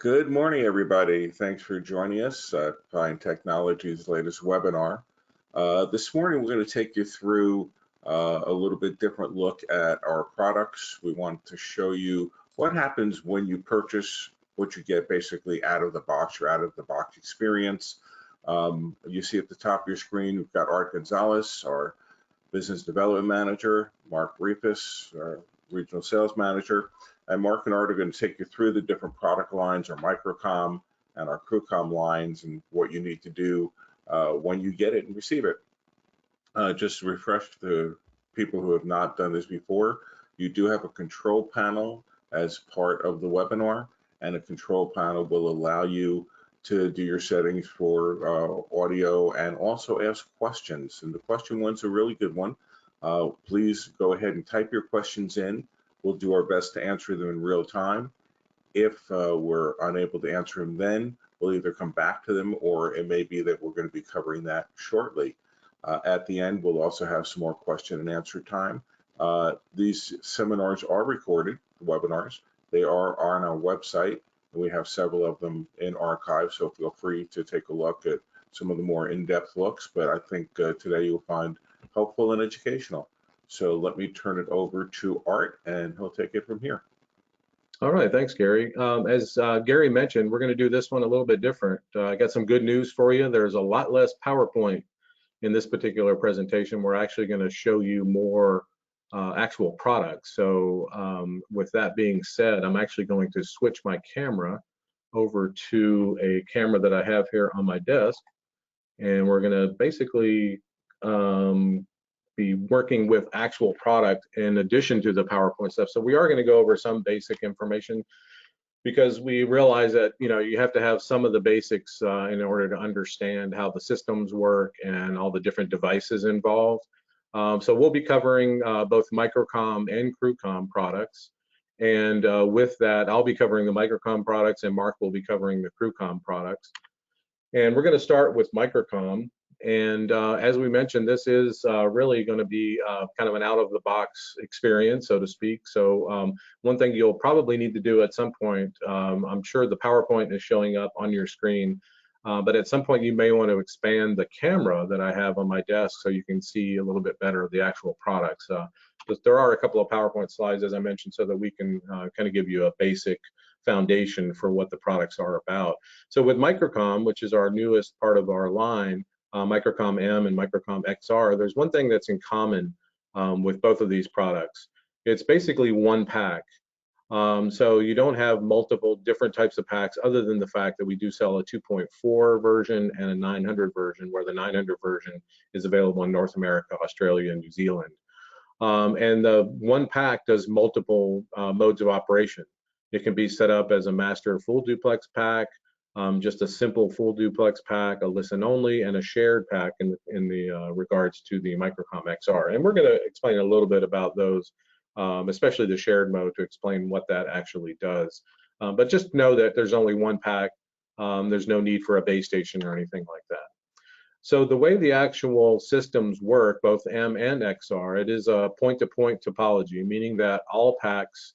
Good morning, everybody. Thanks for joining us at Pliant Technology's latest webinar. This morning, we're going to take you through a little bit different look at our products. We want to show you what happens when you purchase what you get basically out of the box, or out of the box experience. You see at the top of your screen, we've got Art Gonzalez, our Business Development Manager, Mark Reifus, our Regional Sales Manager. And Mark and Art are going to take you through the different product lines, our MicroCom and our CrewCom lines, and what you need to do when you get it and receive it. Just to refresh the people who have not done this before, you do have a control panel as part of the webinar, and a control panel will allow you to do your settings for audio and also ask questions. And the question one's a really good one. Please go ahead and type your questions in. We'll do our best to answer them in real time. If we're unable to answer them then, we'll either come back to them, or it may be that we're going to be covering that shortly. At the end, we'll also have some more question and answer time. These seminars are recorded, the webinars. They are on our website, and we have several of them in archive, so feel free to take a look at some of the more in-depth looks, but I think today you'll find helpful and educational. So let me turn it over to Art, and he'll take it from here. All right, thanks, Gary. As Gary mentioned, we're going to do this one a little bit different. I got some good news for you. There's a lot less PowerPoint in this particular presentation. We're actually going to show you more actual products. So with that being said, I'm actually going to switch my camera over to a camera that I have here on my desk, and we're going to basically be working with actual product in addition to the PowerPoint stuff. So we are going to go over some basic information, because we realize that you have to have some of the basics in order to understand how the systems work and all the different devices involved. So we'll be covering both MicroCom and CrewCom products, and with that, I'll be covering the MicroCom products, and Mark will be covering the CrewCom products. And we're going to start with MicroCom. And as we mentioned, this is really going to be kind of an out-of-the-box experience, so to speak. So one thing you'll probably need to do at some point, I'm sure the PowerPoint is showing up on your screen, but at some point you may want to expand the camera that I have on my desk so you can see a little bit better the actual products. But there are a couple of PowerPoint slides, as I mentioned, so that we can kind of give you a basic foundation for what the products are about. So with MicroCom, which is our newest part of our line, MicroCom M and MicroCom XR, there's one thing that's in common with both of these products. It's basically one pack. So you don't have multiple different types of packs, other than the fact that we do sell a 2.4 version and a 900 version, where the 900 version is available in North America, Australia, and New Zealand. And the one pack does multiple modes of operation. It can be set up as a master full duplex pack, just a simple full duplex pack, a listen only, and a shared pack in the regards to the MicroCom XR. And we're going to explain a little bit about those, especially the shared mode, to explain what that actually does. But just know that there's only one pack. There's no need for a base station or anything like that. So the way the actual systems work, both M and XR, it is a point-to-point topology, meaning that all packs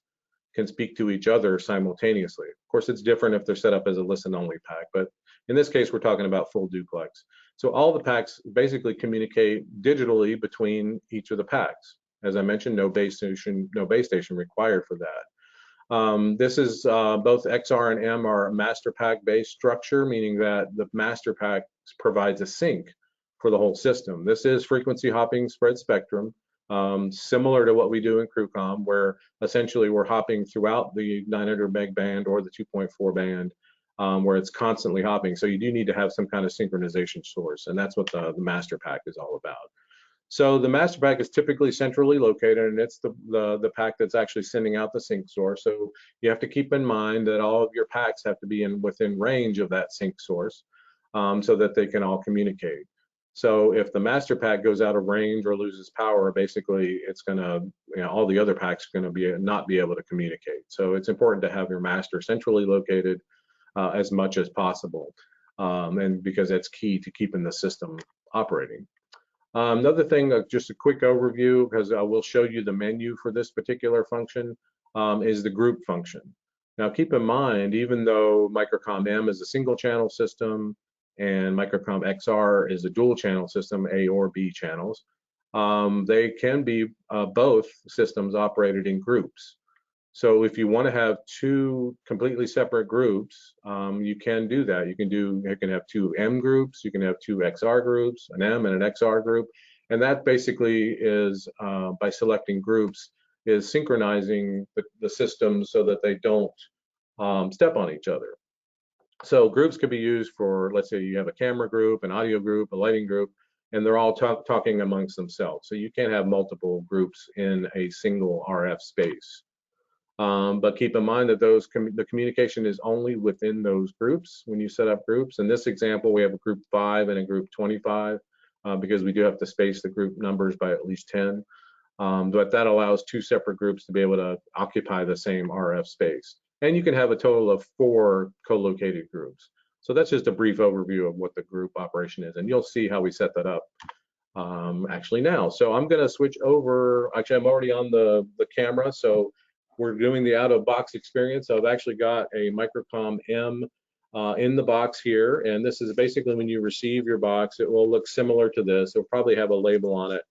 can speak to each other simultaneously. Of course, it's different if they're set up as a listen-only pack, but in this case, we're talking about full duplex. So all the packs basically communicate digitally between each of the packs. As I mentioned, no base station required for that. This is both XR and M are master pack-based structure, meaning that the master pack provides a sync for the whole system. This is frequency hopping spread spectrum. Similar to what we do in CrewCom, where essentially we're hopping throughout the 900 meg band or the 2.4 band, where it's constantly hopping. So you do need to have some kind of synchronization source, and that's what the master pack is all about. So the master pack is typically centrally located, and it's the pack that's actually sending out the sync source. So you have to keep in mind that all of your packs have to be within range of that sync source, so that they can all communicate. So if the master pack goes out of range or loses power, basically it's going to, all the other packs are going to not be able to communicate. So it's important to have your master centrally located as much as possible, and because that's key to keeping the system operating. Another thing, just a quick overview, because I will show you the menu for this particular function, is the group function. Now keep in mind, even though MicroCom M is a single channel system and MicroCom XR is a dual channel system, A or B channels, they can be both systems operated in groups. So if you want to have two completely separate groups, you can do that. You can have two M groups, you can have two XR groups, an M and an XR group. And that basically is, by selecting groups, is synchronizing the systems so that they don't step on each other. So groups could be used for, let's say you have a camera group, an audio group, a lighting group, and they're all talking amongst themselves. So you can't have multiple groups in a single RF space. But keep in mind that the communication is only within those groups when you set up groups. In this example, we have a group 5 and a group 25 because we do have to space the group numbers by at least 10. But that allows two separate groups to be able to occupy the same RF space. And you can have a total of 4 co-located groups. So that's just a brief overview of what the group operation is. And you'll see how we set that up actually now. So I'm going to switch over. Actually, I'm already on the camera. So we're doing the out-of-box experience. So I've actually got a MicroCom M in the box here. And this is basically when you receive your box, it will look similar to this. It'll probably have a label on it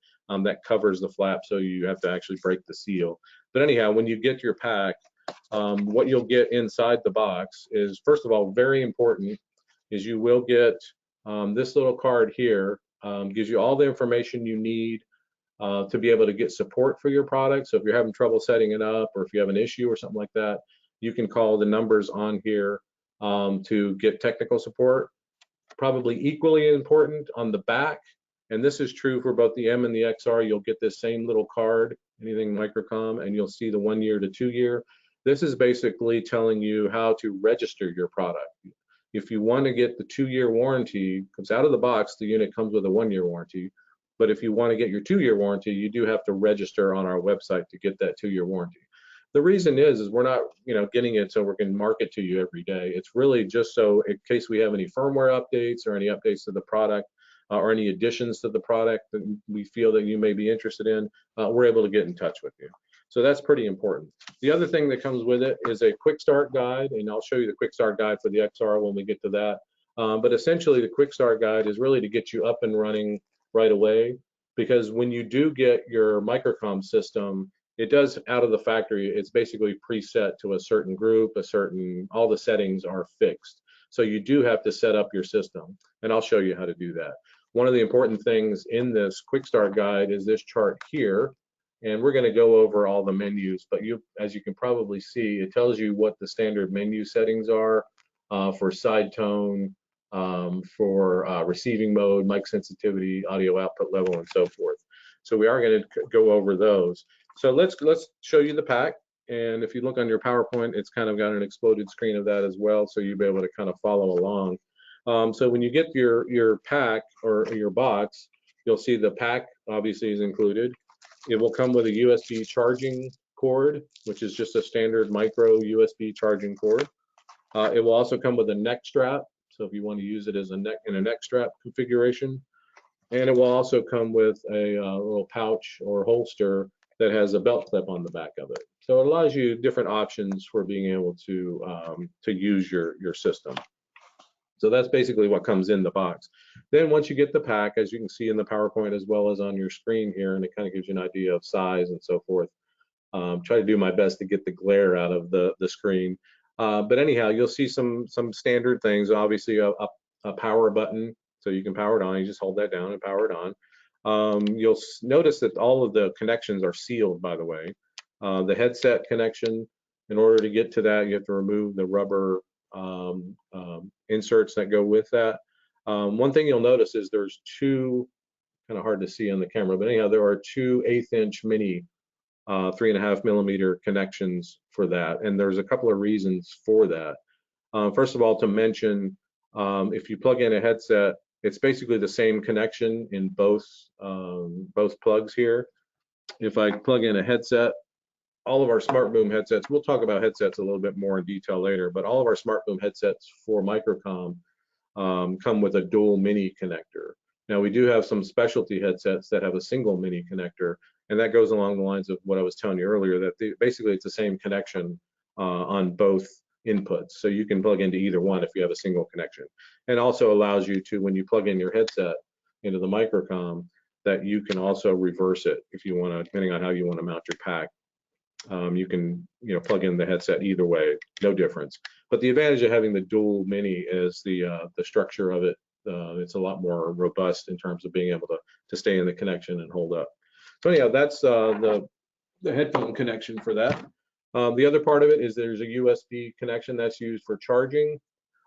that covers the flap, so you have to actually break the seal. But anyhow, when you get your pack, what you'll get inside the box is, first of all, very important, is you will get this little card here. Gives you all the information you need to be able to get support for your product. So if you're having trouble setting it up, or if you have an issue or something like that, you can call the numbers on here to get technical support. Probably equally important on the back, and this is true for both the M and the XR, you'll get this same little card, anything MicroCom, and you'll see the 1 year to 2 year. This is basically telling you how to register your product. If you want to get the 2-year warranty, because out of the box, the unit comes with a 1-year warranty. But if you want to get your 2-year warranty, you do have to register on our website to get that 2-year warranty. The reason is we're not, getting it so we can market to you every day. It's really just so in case we have any firmware updates or any updates to the product or any additions to the product that we feel that you may be interested in, we're able to get in touch with you. So that's pretty important. The other thing that comes with it is a quick start guide, and I'll show you the quick start guide for the XR when we get to that. But essentially the quick start guide is really to get you up and running right away, because when you do get your MicroCom system, it does out of the factory, it's basically preset to a certain group, all the settings are fixed. So you do have to set up your system, and I'll show you how to do that. One of the important things in this quick start guide is this chart here, and we're going to go over all the menus, but as you can probably see, it tells you what the standard menu settings are for side tone, for receiving mode, mic sensitivity, audio output level, and so forth. So we are going to go over those. So let's show you the pack. And if you look on your PowerPoint, it's kind of got an exploded screen of that as well, so you'll be able to kind of follow along. So when you get your pack or your box, you'll see the pack obviously is included. It will come with a USB charging cord, which is just a standard micro USB charging cord. It will also come with a neck strap, so if you want to use it as a neck strap configuration. And it will also come with a little pouch or holster that has a belt clip on the back of it. So it allows you different options for being able to use your system. So that's basically what comes in the box. Then once you get the pack, as you can see in the PowerPoint as well as on your screen here, and it kind of gives you an idea of size and so forth. Try to do my best to get the glare out of the screen. But anyhow, you'll see some standard things. Obviously, a power button, so you can power it on. You just hold that down and power it on. You'll notice that all of the connections are sealed, by the way. The headset connection, in order to get to that, you have to remove the rubber inserts that go with that. One thing you'll notice is there's two, kind of hard to see on the camera, but anyhow, there are 2 1/8-inch mini 3.5 millimeter connections for that, and there's a couple of reasons for that. First of all, to mention, if you plug in a headset, it's basically the same connection in both plugs here. If I plug in a headset, all of our Smart Boom headsets, we'll talk about headsets a little bit more in detail later, but all of our Smart Boom headsets for MicroCom come with a dual mini connector. Now we do have some specialty headsets that have a single mini connector, and that goes along the lines of what I was telling you earlier, that basically it's the same connection on both inputs. So you can plug into either one if you have a single connection. And also allows you to, when you plug in your headset into the MicroCom, that you can also reverse it if you want to, depending on how you want to mount your pack. You can, plug in the headset either way, no difference. But the advantage of having the dual mini is the structure of it. It's a lot more robust in terms of being able to stay in the connection and hold up. So anyhow, that's the headphone connection for that. The other part of it is there's a USB connection that's used for charging.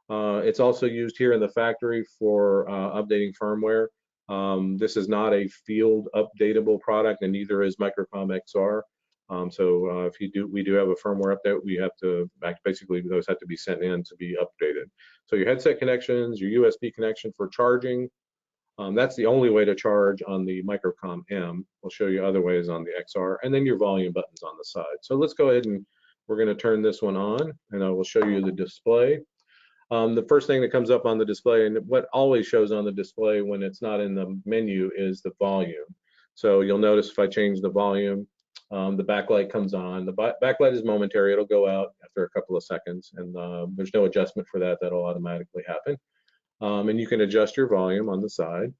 It's also used here in the factory for updating firmware. This is not a field updatable product, and neither is MicroCom XR. So if we do have a firmware update, we have to basically those have to be sent in to be updated. So your headset connections, your USB connection for charging, that's the only way to charge on the MicroCom M. We'll show you other ways on the XR, and then your volume buttons on the side. So let's go ahead and we're going to turn this one on, and I will show you the display. The first thing that comes up on the display, and what always shows on the display when it's not in the menu, is the volume. So you'll notice if I change the volume, the backlight comes on. The backlight is momentary. It'll go out after a couple of seconds, and there's no adjustment for that. That'll automatically happen. And you can adjust your volume on the side.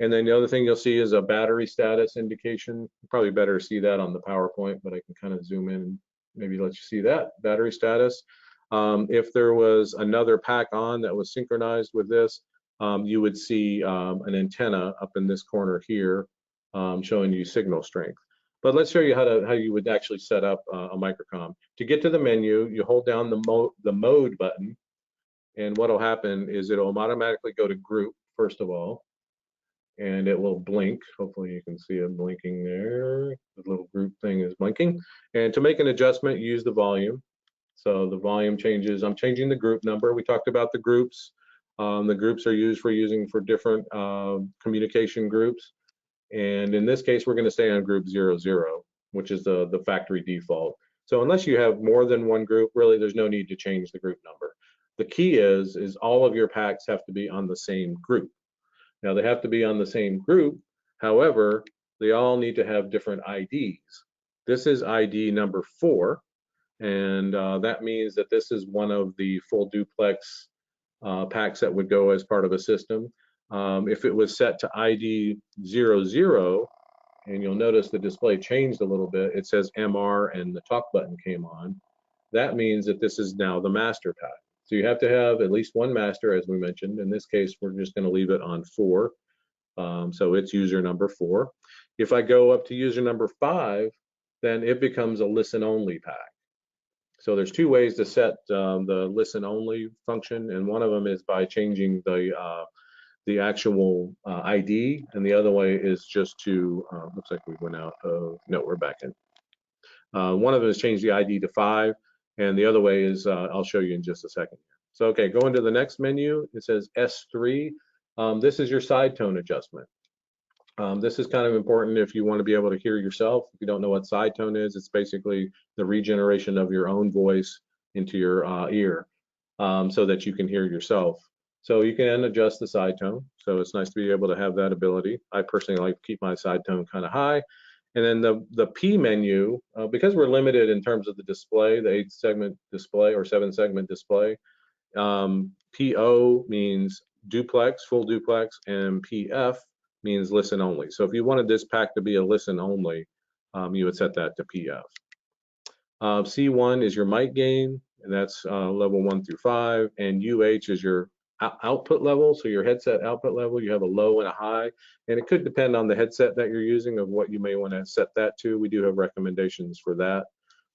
And then the other thing you'll see is a battery status indication. Probably better to see that on the PowerPoint, but I can kind of zoom in and maybe let you see that battery status. If there was another pack on that was synchronized with this, you would see an antenna up in this corner here showing you signal strength. But let's show you how you would actually set up a MicroCom. To get to the menu, you hold down the mode button, and what will happen is it'll automatically go to group first of all, and it will blink. Hopefully you can see it blinking there. The little group thing is blinking. And to make an adjustment, use the volume. So the volume changes. I'm changing the group number. We talked about the groups. The groups are used for different communication groups. And in this case, we're going to stay on group 00, which is the factory default. So unless you have more than one group, really, there's no need to change the group number. The key is all of your packs have to be on the same group. Now, they have to be on the same group. However, they all need to have different IDs. This is ID number 4. And that means that this is one of the full duplex packs that would go as part of a system. If it was set to ID 00, and you'll notice the display changed a little bit, it says MR and the talk button came on. That means that this is now the master pack. So you have to have at least one master, as we mentioned. In this case, we're just going to leave it on 4. So it's user number 4. If I go up to user number 5, then it becomes a listen only pack. So there's 2 ways to set the listen only function, and one of them is by changing the actual ID, and the other way is just to, looks like we went out of, no, we're back in. One of them is change the ID to 5, and the other way is, I'll show you in just a second. So, okay, go into the next menu. It says S3. This is your side tone adjustment. This is kind of important if you want to be able to hear yourself. If you don't know what side tone is, it's basically the regeneration of your own voice into your ear so that you can hear yourself. So you can adjust the side tone. So it's nice to be able to have that ability. I personally like to keep my side tone kind of high. And then the P menu, because we're limited in terms of the display, the 8-segment display or 7-segment display, PO means duplex, full duplex, and PF means listen only. So if you wanted this pack to be a listen only, you would set that to PF. C1 is your mic gain, and that's level 1 through 5, and UH is your output level, so your headset output level. You have a low and a high, and it could depend on the headset that you're using of what you may want to set that to. We do have recommendations for that,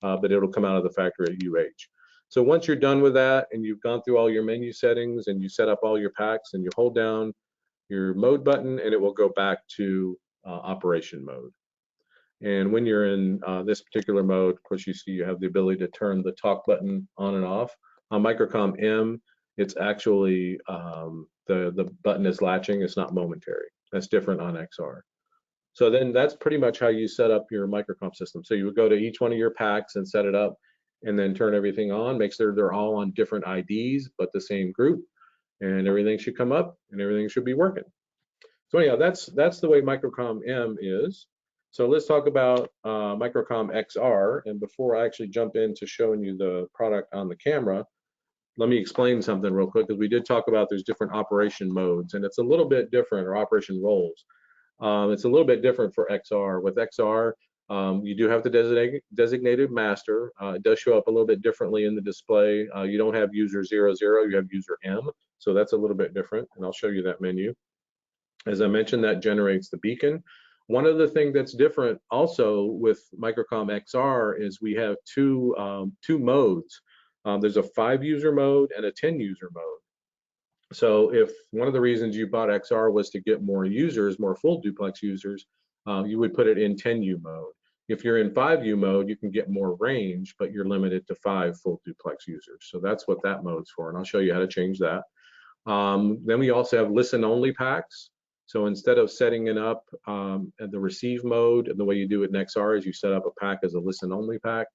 but it'll come out of the factory at UH. So once you're done with that and you've gone through all your menu settings and you set up all your packs, and you hold down your mode button and it will go back to operation mode. And when you're in this particular mode, of course, you see you have the ability to turn the talk button on and off. On MicroCom M, it's actually the button is latching. It's not momentary. That's different on XR. So then that's pretty much how you set up your MicroCom system. So you would go to each one of your packs and set it up, and then turn everything on. Make sure they're all on different IDs, but the same group, and everything should come up and everything should be working. So anyhow, that's the way MicroCom M is. So let's talk about MicroCom XR. And before I actually jump into showing you the product on the camera, let me explain something real quick, because we did talk about there's different operation modes, and it's a little bit different, or operation roles. It's a little bit different for XR. With XR, you do have the designated master. It does show up a little bit differently in the display. You don't have user 00, you have user M. So that's a little bit different, and I'll show you that menu. As I mentioned, that generates the beacon. One of the things that's different also with MicroCom XR is we have two modes. There's a 5-user mode and a 10-user mode. So if one of the reasons you bought XR was to get more users, more full duplex users, you would put it in 10U mode. If you're in 5U mode, you can get more range, but you're limited to 5 full duplex users. So that's what that mode's for, and I'll show you how to change that. Then we also have listen-only packs. So instead of setting it up at the receive mode, the way you do it in XR is you set up a pack as a listen-only pack.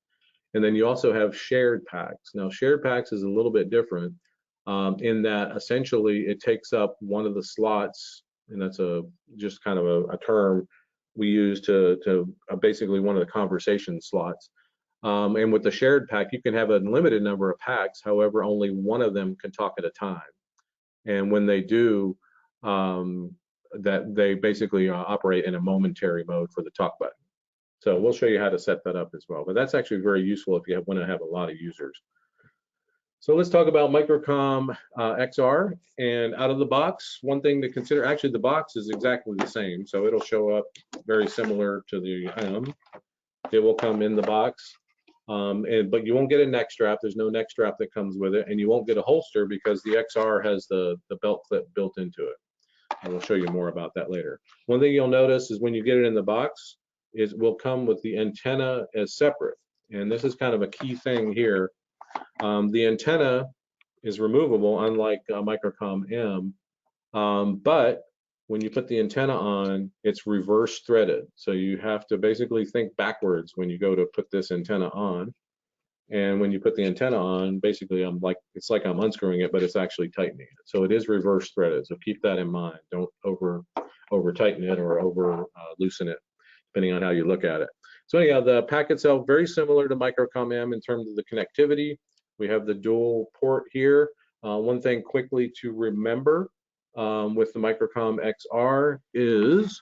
And then you also have shared packs. Now, shared packs is a little bit different in that essentially it takes up one of the slots, and that's just kind of a term we use to basically one of the conversation slots. And with the shared pack, you can have an unlimited number of packs. However, only one of them can talk at a time. And when they do, that they basically operate in a momentary mode for the talk button. So we'll show you how to set that up as well. But that's actually very useful if you want to have a lot of users. So let's talk about MicroCom XR. And out of the box, one thing to consider, actually the box is exactly the same. So it'll show up very similar to the M. It will come in the box. But you won't get a neck strap. There's no neck strap that comes with it. And you won't get a holster because the XR has the belt clip built into it. And we'll show you more about that later. One thing you'll notice is when you get it in the box, it will come with the antenna as separate. And this is kind of a key thing here. The antenna is removable, unlike MicroCom M. But when you put the antenna on, it's reverse threaded. So you have to basically think backwards when you go to put this antenna on. And when you put the antenna on, basically it's like I'm unscrewing it, but it's actually tightening it. So it is reverse threaded. So keep that in mind. Don't over tighten it or over loosen it, depending on how you look at it. So yeah, the pack itself, very similar to MicroCom M in terms of the connectivity. We have the dual port here. One thing quickly to remember with the MicroCom XR is,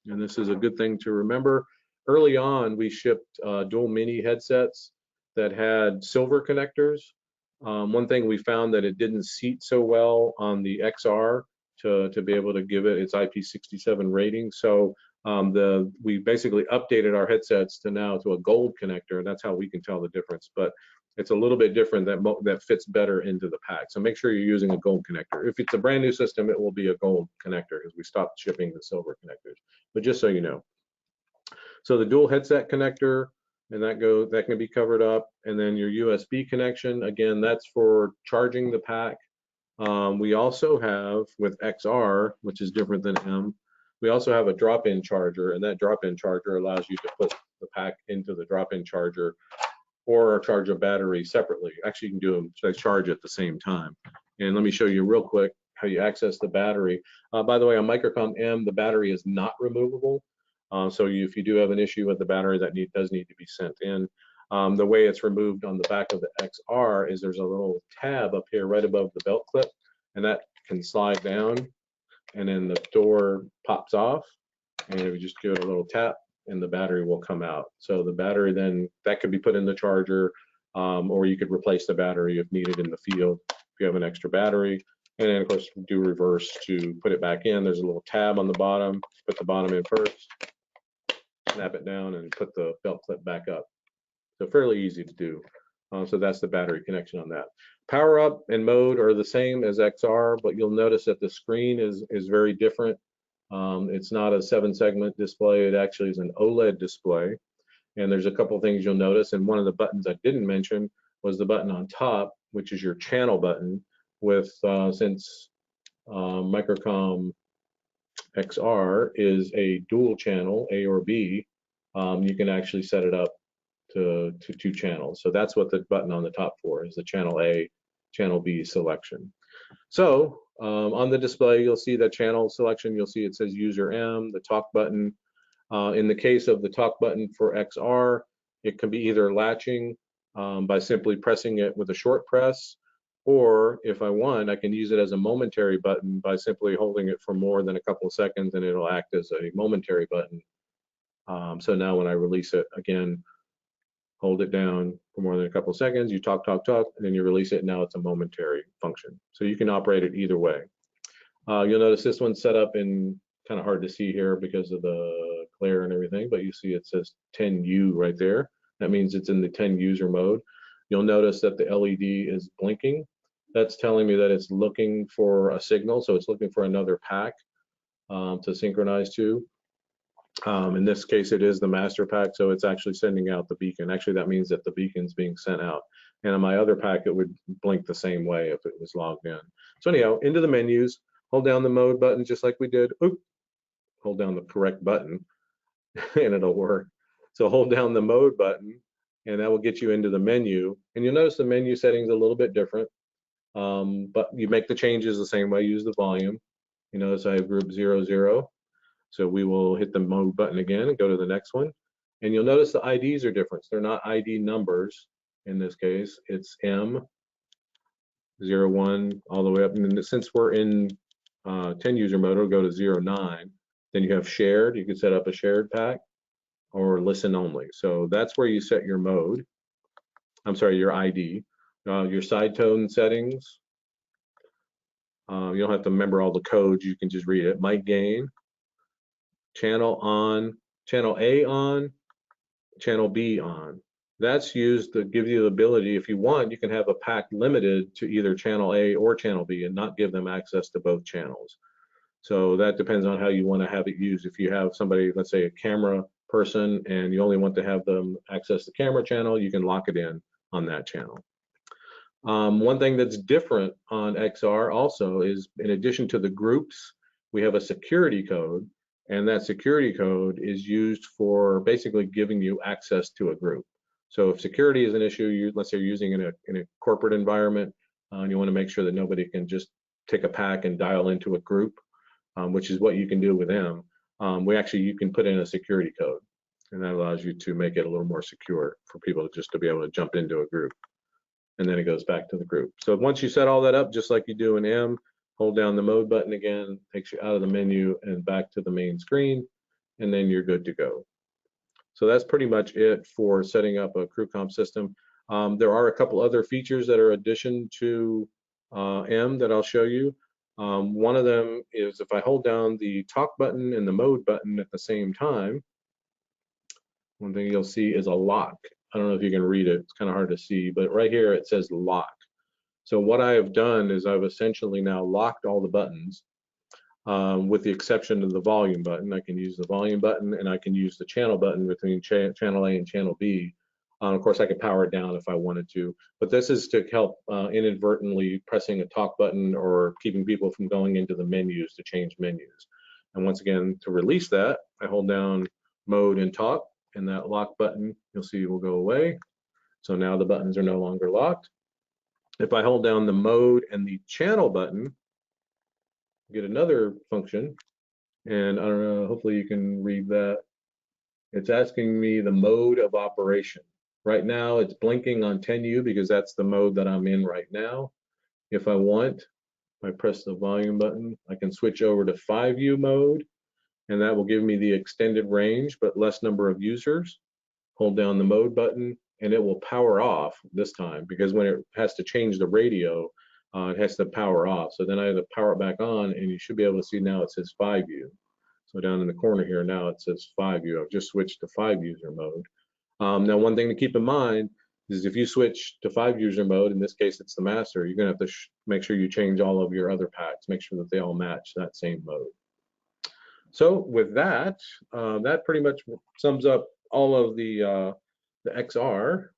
and this is a good thing to remember, early on we shipped dual mini headsets that had silver connectors. One thing we found that it didn't seat so well on the XR to be able to give it its IP67 rating. So we basically updated our headsets to a gold connector, and that's how we can tell the difference. But it's a little bit different that fits better into the pack. So make sure you're using a gold connector. If it's a brand new system, it will be a gold connector because we stopped shipping the silver connectors. But just so you know. So the dual headset connector, and that can be covered up. And then your USB connection, again, that's for charging the pack. We also have with XR, which is different than M, we also have a drop-in charger, and that drop-in charger allows you to put the pack into the drop-in charger or charge a battery separately. Actually, you can do them charge at the same time. And let me show you real quick how you access the battery. By the way, on MicroCom M, the battery is not removable. So if you do have an issue with the battery, that does need to be sent in. The way it's removed on the back of the XR is there's a little tab up here right above the belt clip, and that can slide down, and then the door pops off, and if you just give it a little tap, and the battery will come out. So the battery then, that could be put in the charger, or you could replace the battery if needed in the field if you have an extra battery. And then of course do reverse to put it back in. There's a little tab on the bottom, put the bottom in first, snap it down, and put the belt clip back up. So fairly easy to do. So that's the battery connection on that. Power up and mode are the same as XR, but you'll notice that the screen is very different. It's not a 7-segment display. It actually is an OLED display. And there's a couple things you'll notice. And one of the buttons I didn't mention was the button on top, which is your channel button. Since MicroCom XR is a dual channel, A or B, you can actually set it up to 2 channels. So that's what the button on the top for is, the channel A, channel B selection. So on the display, you'll see the channel selection. You'll see it says user M, the talk button. In the case of the talk button for XR, it can be either latching by simply pressing it with a short press, or if I want, I can use it as a momentary button by simply holding it for more than a couple of seconds, and it'll act as a momentary button. So now when I release it again, hold it down for more than a couple of seconds, you talk, and then you release it, now it's a momentary function. So you can operate it either way. You'll notice this one's set up in, kind of hard to see here because of the glare and everything, but you see it says 10U right there. That means it's in the 10 user mode. You'll notice that the LED is blinking. That's telling me that it's looking for a signal, so it's looking for another pack to synchronize to. In this case, it is the master pack, so it's actually sending out the beacon. Actually, that means that the beacon's being sent out. And on my other pack, it would blink the same way if it was logged in. So anyhow, into the menus, hold down the mode button just like we did. Oop, hold down the correct button and it'll work. So hold down the mode button and that will get you into the menu. And you'll notice the menu settings a little bit different, but you make the changes the same way. Use the volume. You notice I have group 00. So we will hit the mode button again and go to the next one. And you'll notice the IDs are different. They're not ID numbers in this case. It's M01 all the way up. And since we're in 10 user mode, it'll go to 09. Then you have shared. You can set up a shared pack or listen only. So that's where you set your mode. I'm sorry, your ID. Your side tone settings. You don't have to remember all the codes. You can just read it. Mic gain. Channel on, channel A on, channel B on. That's used to give you the ability, if you want, you can have a pack limited to either channel A or channel B and not give them access to both channels. So that depends on how you want to have it used. If you have somebody, let's say a camera person, and you only want to have them access the camera channel, you can lock it in on that channel. One thing that's different on XR also is, in addition to the groups, we have a security code. And that security code is used for basically giving you access to a group. So if security is an issue, let's say you're using in a corporate environment, and you want to make sure that nobody can just take a pack and dial into a group, which is what you can do with them. You can put in a security code, and that allows you to make it a little more secure for people just to be able to jump into a group. And then it goes back to the group. So once you set all that up, just like you do in M, hold down the mode button again, takes you out of the menu and back to the main screen, and then you're good to go. So that's pretty much it for setting up a CrewCom system. There are a couple other features that are addition to M that I'll show you. One of them is if I hold down the talk button and the mode button at the same time, one thing you'll see is a lock. I don't know if you can read it, it's kind of hard to see, but right here it says lock. So what I have done is I've essentially now locked all the buttons with the exception of the volume button. I can use the volume button and I can use the channel button between channel A and channel B. Of course, I could power it down if I wanted to, but this is to help inadvertently pressing a talk button or keeping people from going into the menus to change menus. And once again, to release that, I hold down mode and talk, and that lock button, you'll see, will go away. So now the buttons are no longer locked. If I hold down the mode and the channel button, get another function, and I don't know, hopefully you can read that. It's asking me the mode of operation. Right now it's blinking on 10U because that's the mode that I'm in right now. If I want, if I press the volume button, I can switch over to 5U mode, and that will give me the extended range but less number of users. Hold down the mode button and it will power off this time, because when it has to change the radio, it has to power off. So then I have to power it back on, and you should be able to see now it says 5U. So down in the corner here now it says 5U. I've just switched to 5-user mode. Now one thing to keep in mind is if you switch to 5-user mode, in this case it's the master, you're going to have to make sure you change all of your other packs, make sure that they all match that same mode. So with that, that pretty much sums up all of the XR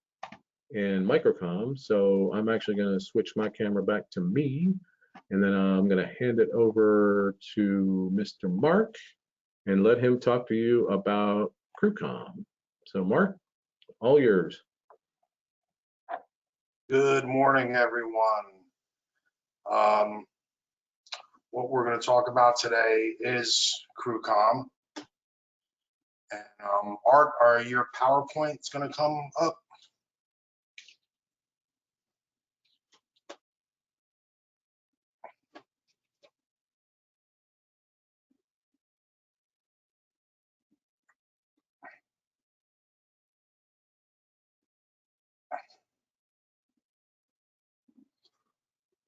and MicroCom. So I'm actually going to switch my camera back to me, and then I'm going to hand it over to Mr. Mark and let him talk to you about CrewCom. So Mark, all yours. Good morning, everyone. What we're going to talk about today is CrewCom. And Art, are your PowerPoints going to come up?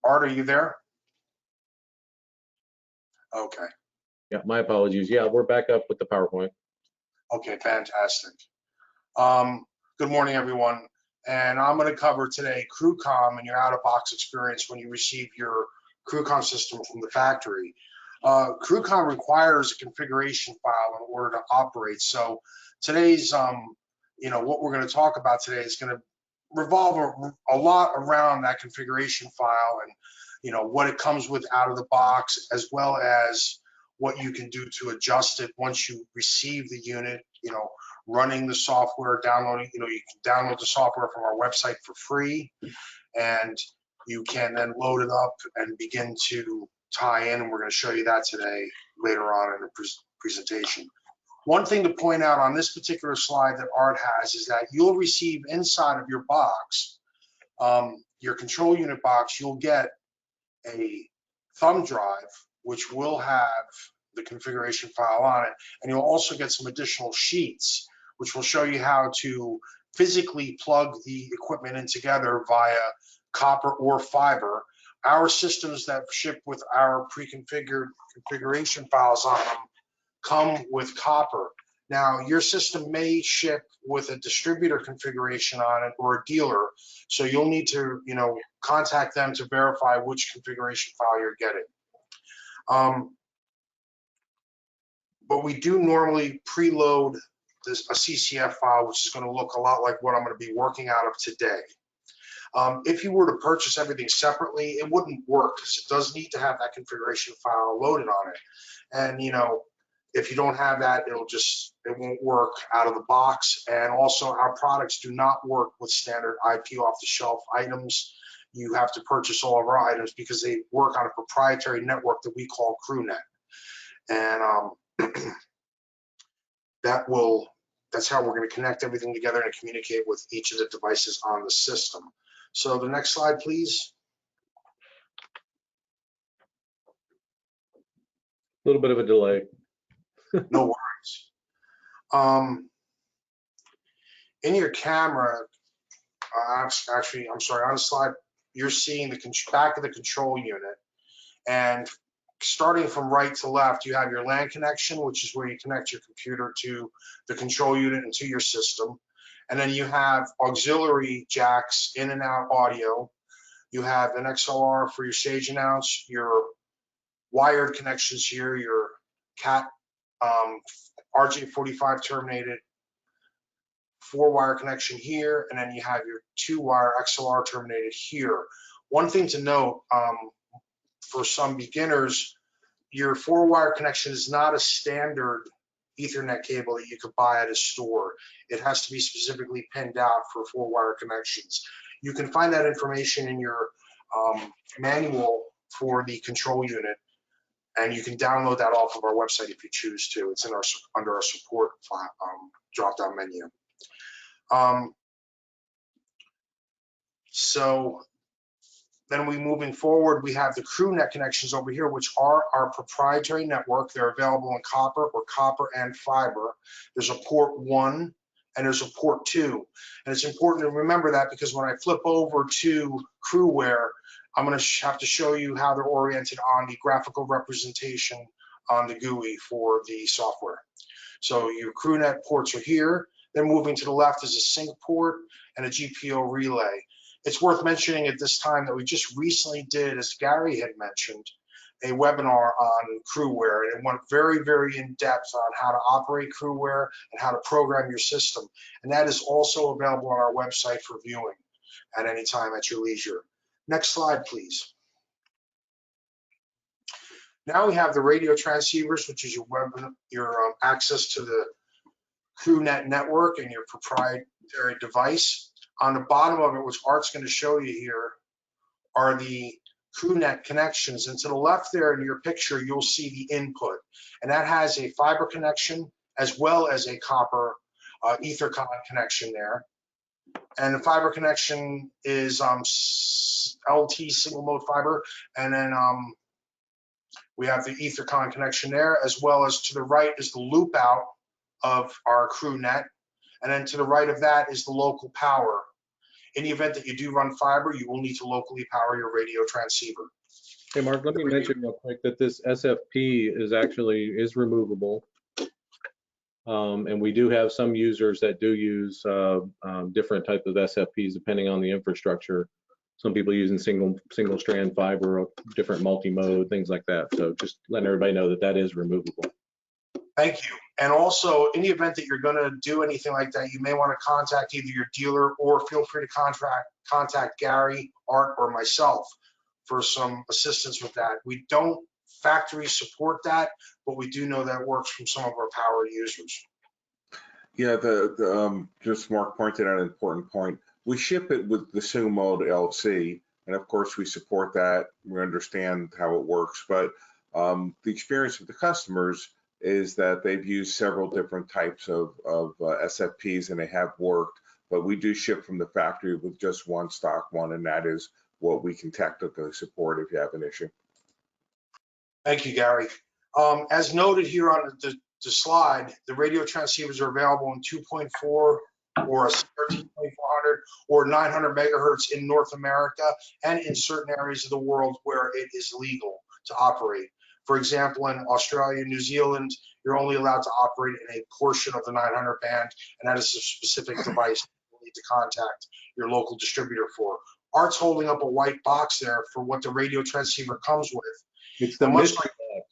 Art, are you there? Okay. Yeah, my apologies. Yeah, we're back up with the PowerPoint. Okay, fantastic. Good morning, everyone. And I'm going to cover today CrewCom and your out-of-box experience when you receive your CrewCom system from the factory. CrewCom requires a configuration file in order to operate. So today's, what we're going to talk about today is going to revolve a lot around that configuration file and, what it comes with out of the box, as well as what you can do to adjust it once you receive the unit, running the software, downloading, you can download the software from our website for free, and you can then load it up and begin to tie in, and we're going to show you that today later on in the presentation. One thing to point out on this particular slide that Art has is that you'll receive inside of your box, your control unit box, you'll get a thumb drive, which will have the configuration file on it, and you'll also get some additional sheets, which will show you how to physically plug the equipment in together via copper or fiber. Our systems that ship with our pre-configured configuration files on them come with copper. Now, your system may ship with a distributor configuration on it or a dealer, so you'll need to, contact them to verify which configuration file you're getting. But we do normally preload a CCF file, which is going to look a lot like what I'm going to be working out of today. If you were to purchase everything separately, it wouldn't work because it does need to have that configuration file loaded on it. And, if you don't have that, it won't work out of the box. And also, our products do not work with standard IP off-the-shelf items. You have to purchase all of our items because they work on a proprietary network that we call CrewNet. And that's how we're going to connect everything together and communicate with each of the devices on the system. So the next slide, please. A little bit of a delay. No worries. In your camera, actually, I'm sorry, on the slide, you're seeing the back of the control unit. And starting from right to left, you have your LAN connection, which is where you connect your computer to the control unit and to your system. And then you have auxiliary jacks, in and out audio. You have an XLR for your stage announce, your wired connections here, your CAT RJ45 terminated 4-wire connection here, and then you have your 2-wire XLR terminated here. One thing to note, for some beginners, your 4-wire connection is not a standard Ethernet cable that you could buy at a store. It has to be specifically pinned out for 4-wire connections. You can find that information in your manual for the control unit, and you can download that off of our website if you choose to. It's in under our support drop-down menu. So then moving forward, we have the CrewNet connections over here, which are our proprietary network. They're available in copper or copper and fiber. There's a port 1 and there's a port 2. And it's important to remember that because when I flip over to CrewWare, I'm going to have to show you how they're oriented on the graphical representation on the GUI for the software. So your CrewNet ports are here. Then moving to the left is a sync port and a GPO relay. It's worth mentioning at this time that we just recently did, as Gary had mentioned, a webinar on CrewWare, and it went very, very in depth on how to operate CrewWare and how to program your system. And that is also available on our website for viewing at any time at your leisure. Next slide, please. Now we have the radio transceivers, which is your access to the CrewNet network and your proprietary device. On the bottom of it, which Art's going to show you here, are the CrewNet connections. And to the left there in your picture, you'll see the input. And that has a fiber connection as well as a copper EtherCon connection there. And the fiber connection is LT single mode fiber, and then we have the EtherCon connection there, as well as to the right is the loop out of our CrewNet, and then to the right of that is the local power. In the event that you do run fiber, you will need to locally power your radio transceiver. Hey, Mark, let me mention real quick that this SFP is removable. And we do have some users that do use different types of SFPs depending on the infrastructure. Some people using single strand fiber, different multi-mode, things like that. So just letting everybody know that that is removable. Thank you. And also, in the event that you're going to do anything like that, you may want to contact either your dealer, or feel free to contact Gary, Art, or myself for some assistance with that. We don't factory support that, but we do know that works from some of our power users. Yeah, just Mark pointed out an important point. We ship it with the single mode LC, and of course we support that. We understand how it works, but the experience with the customers is that they've used several different types of SFPs, and they have worked, but we do ship from the factory with just one stock one, and that is what we can technically support if you have an issue. Thank you, Gary. As noted here on the slide, the radio transceivers are available in 2.4 or 13.400 or 900 megahertz in North America and in certain areas of the world where it is legal to operate. For example, in Australia and New Zealand, you're only allowed to operate in a portion of the 900 band, and that is a specific device you'll need to contact your local distributor for. Art's holding up a white box there for what the radio transceiver comes with. It's the mystery box.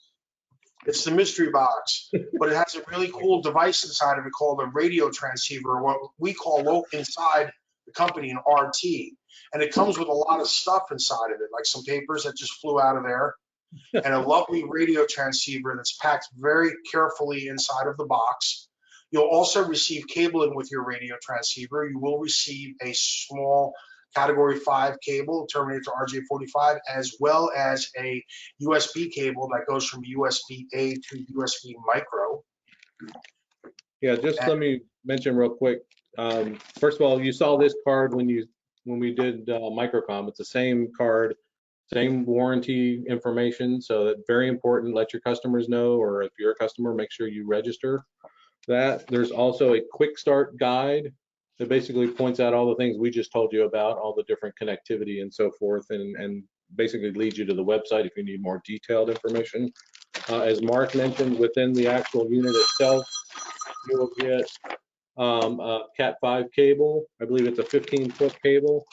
It's the mystery box, but it has a really cool device inside of it called a radio transceiver, what we call inside the company an RT. And it comes with a lot of stuff inside of it, like some papers that just flew out of there, and a lovely radio transceiver that's packed very carefully inside of the box. You'll also receive cabling with your radio transceiver. You will receive a small Category 5 cable, terminated to RJ45, as well as a USB cable that goes from USB-A to USB micro. Yeah, just let me mention real quick. First of all, you saw this card when we did MicroCom. It's the same card, same warranty information. So that's very important. Let your customers know, or if you're a customer, make sure you register that. There's also a quick start guide that basically points out all the things we just told you about, all the different connectivity and so forth, and basically leads you to the website if you need more detailed information. As Mark mentioned, within the actual unit itself, you'll get a Cat5 cable. I believe it's a 15-foot cable.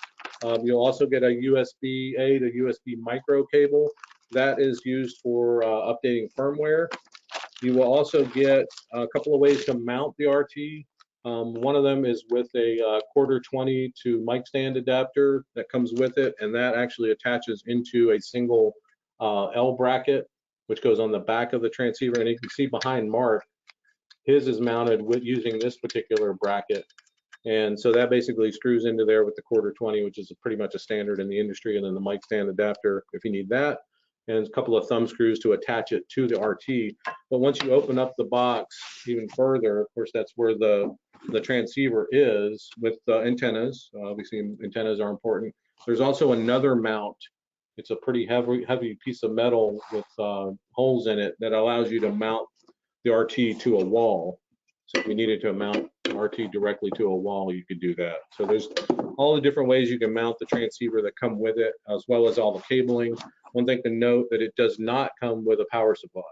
You'll also get a USB-A to USB micro cable. That is used for updating firmware. You will also get a couple of ways to mount the RT. One of them is with a quarter 20 to mic stand adapter that comes with it, and that actually attaches into a single L bracket, which goes on the back of the transceiver. And you can see behind Mark, his is mounted with using this particular bracket. And so that basically screws into there with the quarter 20, which is pretty much a standard in the industry, and then the mic stand adapter if you need that, and a couple of thumb screws to attach it to the RT. But once you open up the box even further, of course, that's where the transceiver is with the antennas. Obviously, antennas are important. There's also another mount. It's a pretty heavy piece of metal with holes in it that allows you to mount the RT to a wall. So if you needed to mount the RT directly to a wall, you could do that. So there's all the different ways you can mount the transceiver that come with it, as well as all the cabling. One thing to note that it does not come with a power supply.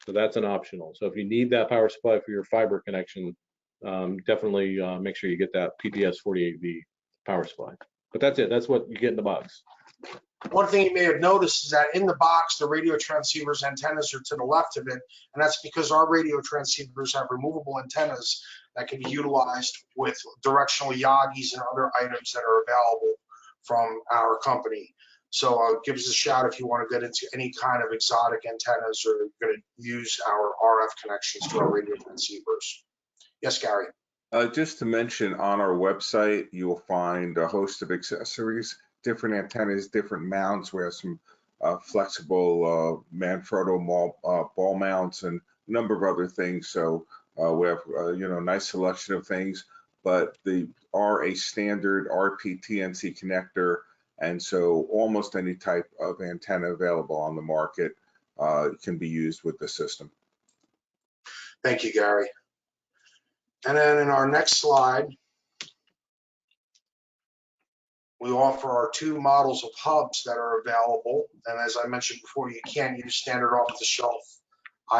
So that's an optional. So if you need that power supply for your fiber connection, definitely make sure you get that PPS 48V power supply. But that's it. That's what you get in the box. One thing you may have noticed is that in the box, the radio transceiver's antennas are to the left of it, and that's because our radio transceivers have removable antennas that can be utilized with directional Yagis and other items that are available from our company. So give us a shout if you want to get into any kind of exotic antennas or you're going to use our RF connections to our radio transceivers. Yes, Gary. Just to mention, on our website, you'll find a host of accessories, different antennas, different mounts. We have some flexible Manfrotto ball mounts and a number of other things. So we have nice selection of things, but they are a standard RP-TNC connector, and so almost any type of antenna available on the market can be used with the system. Thank you, Gary. And then in our next slide, we offer our 2 models of hubs that are available. And as I mentioned before, you can't use standard off-the-shelf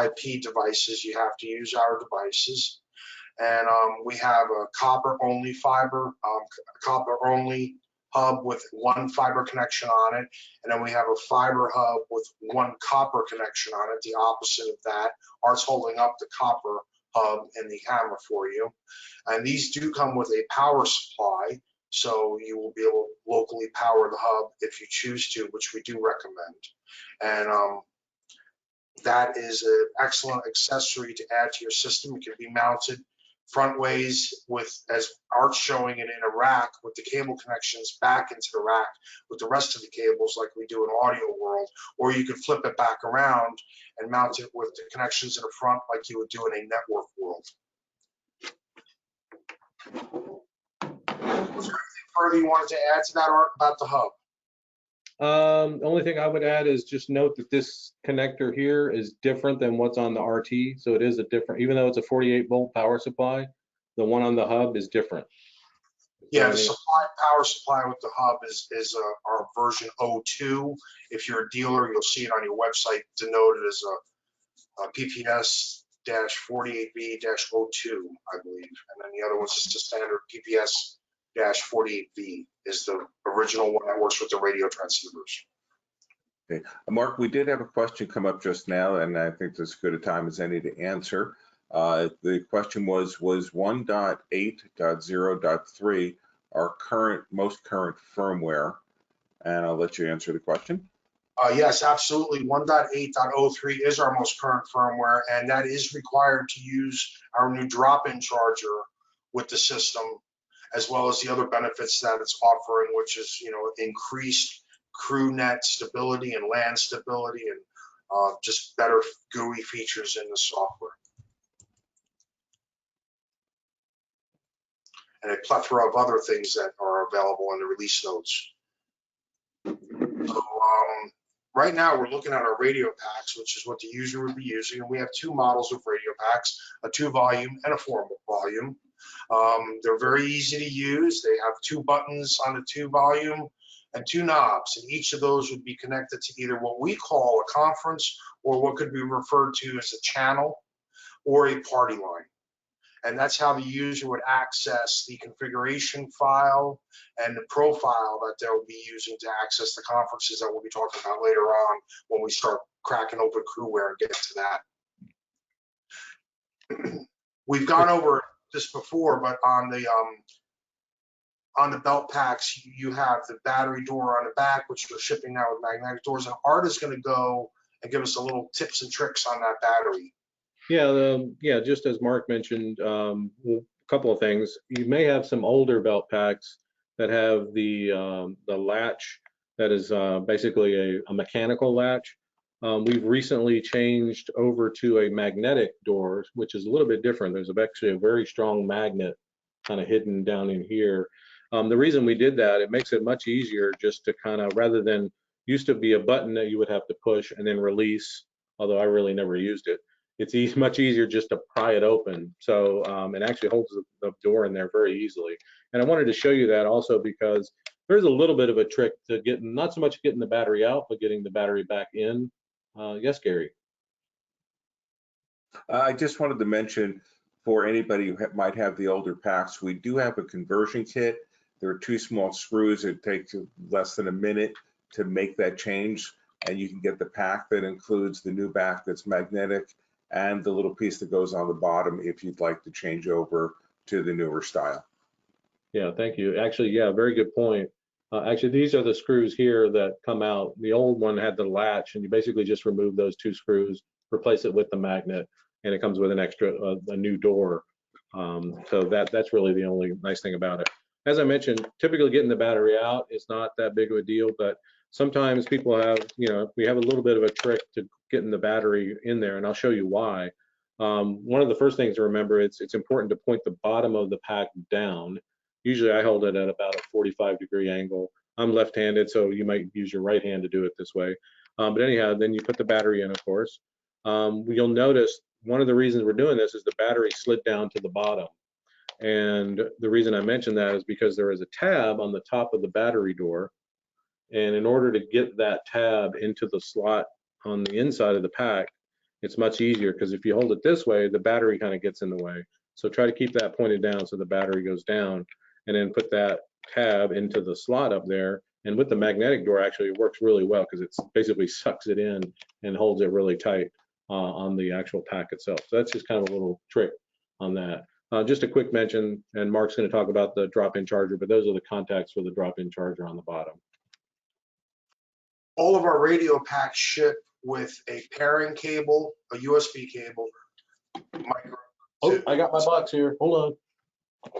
IP devices. You have to use our devices. And we have a copper-only hub with 1 fiber connection on it. And then we have a fiber hub with 1 copper connection on it, the opposite of that. Art's holding up the copper hub in the camera for you. And these do come with a power supply, so you will be able to locally power the hub if you choose to, which we do recommend. And that is an excellent accessory to add to your system. It can be mounted front ways with, as Art's showing it, in a rack with the cable connections back into the rack with the rest of the cables like we do in audio world, or you could flip it back around and mount it with the connections in the front like you would do in a network world. Was there anything further you wanted to add to that, Art, about the hub? The only thing I would add is just note that this connector here is different than what's on the RT. So it is a different, even though it's a 48-volt power supply, the one on the hub is different. Yeah, the power supply with the hub is our version 02. If you're a dealer, you'll see it on your website denoted as a PPS-48V-02, I believe. And then the other one's just a standard PPS-48V is the original one that works with the radio transceivers. Okay. Mark, we did have a question come up just now, and I think this is as good a time as any to answer. The question was 1.8.0.3 our most current firmware? And I'll let you answer the question. Yes, absolutely. 1.8.03 is our most current firmware, and that is required to use our new drop-in charger with the system, as well as the other benefits that it's offering, which is, increased crew net stability and LAN stability, and just better GUI features in the software. And a plethora of other things that are available in the release notes. So right now we're looking at our radio packs, which is what the user would be using. And we have 2 models of radio packs, a 2-volume and a 4-volume. They're very easy to use. They have 2 buttons on the 2-volume and 2 knobs. And each of those would be connected to either what we call a conference or what could be referred to as a channel or a party line. And that's how the user would access the configuration file and the profile that they'll be using to access the conferences that we'll be talking about later on when we start cracking open crewware and get to that. We've gone over this before, but on the belt packs, you have the battery door on the back, which we're shipping now with magnetic doors. And Art is going to go and give us a little tips and tricks on that battery. Yeah, just as Mark mentioned, a couple of things. You may have some older belt packs that have the latch that is basically a mechanical latch. We've recently changed over to a magnetic door, which is a little bit different. There's actually a very strong magnet kind of hidden down in here. The reason we did that, it makes it much easier just to kind of, rather than used to be a button that you would have to push and then release, although I really never used it. It's much easier just to pry it open. So it actually holds the door in there very easily. And I wanted to show you that also because there's a little bit of a trick to getting, not so much getting the battery out, but getting the battery back in. Yes, Gary. I just wanted to mention for anybody who might have the older packs, we do have a conversion kit. There are 2 small screws. It takes less than a minute to make that change. And you can get the pack that includes the new back that's magnetic and the little piece that goes on the bottom if you'd like to change over to the newer style. Yeah, thank you. Actually, yeah, very good point. Actually, these are the screws here that come out. The old one had the latch, and you basically just remove those 2 screws, replace it with the magnet, and it comes with an extra, a new door. So that's really the only nice thing about it. As I mentioned, typically getting the battery out is not that big of a deal, but sometimes people have, we have a little bit of a trick to getting the battery in there, and I'll show you why. One of the first things to remember, it's important to point the bottom of the pack down. Usually I hold it at about a 45-degree angle. I'm left-handed, so you might use your right hand to do it this way. But anyhow, then you put the battery in, of course. You'll notice one of the reasons we're doing this is the battery slid down to the bottom. And the reason I mention that is because there is a tab on the top of the battery door. And in order to get that tab into the slot on the inside of the pack, it's much easier, because if you hold it this way, the battery kind of gets in the way. So try to keep that pointed down so the battery goes down, and then put that tab into the slot up there. And with the magnetic door, actually, it works really well, because it basically sucks it in and holds it really tight on the actual pack itself. So that's just kind of a little trick on that. Just a quick mention, and Mark's going to talk about the drop-in charger, but those are the contacts for the drop-in charger on the bottom. All of our radio packs ship with a pairing cable, a USB cable, micro. Oh, I got my box here. Hold on.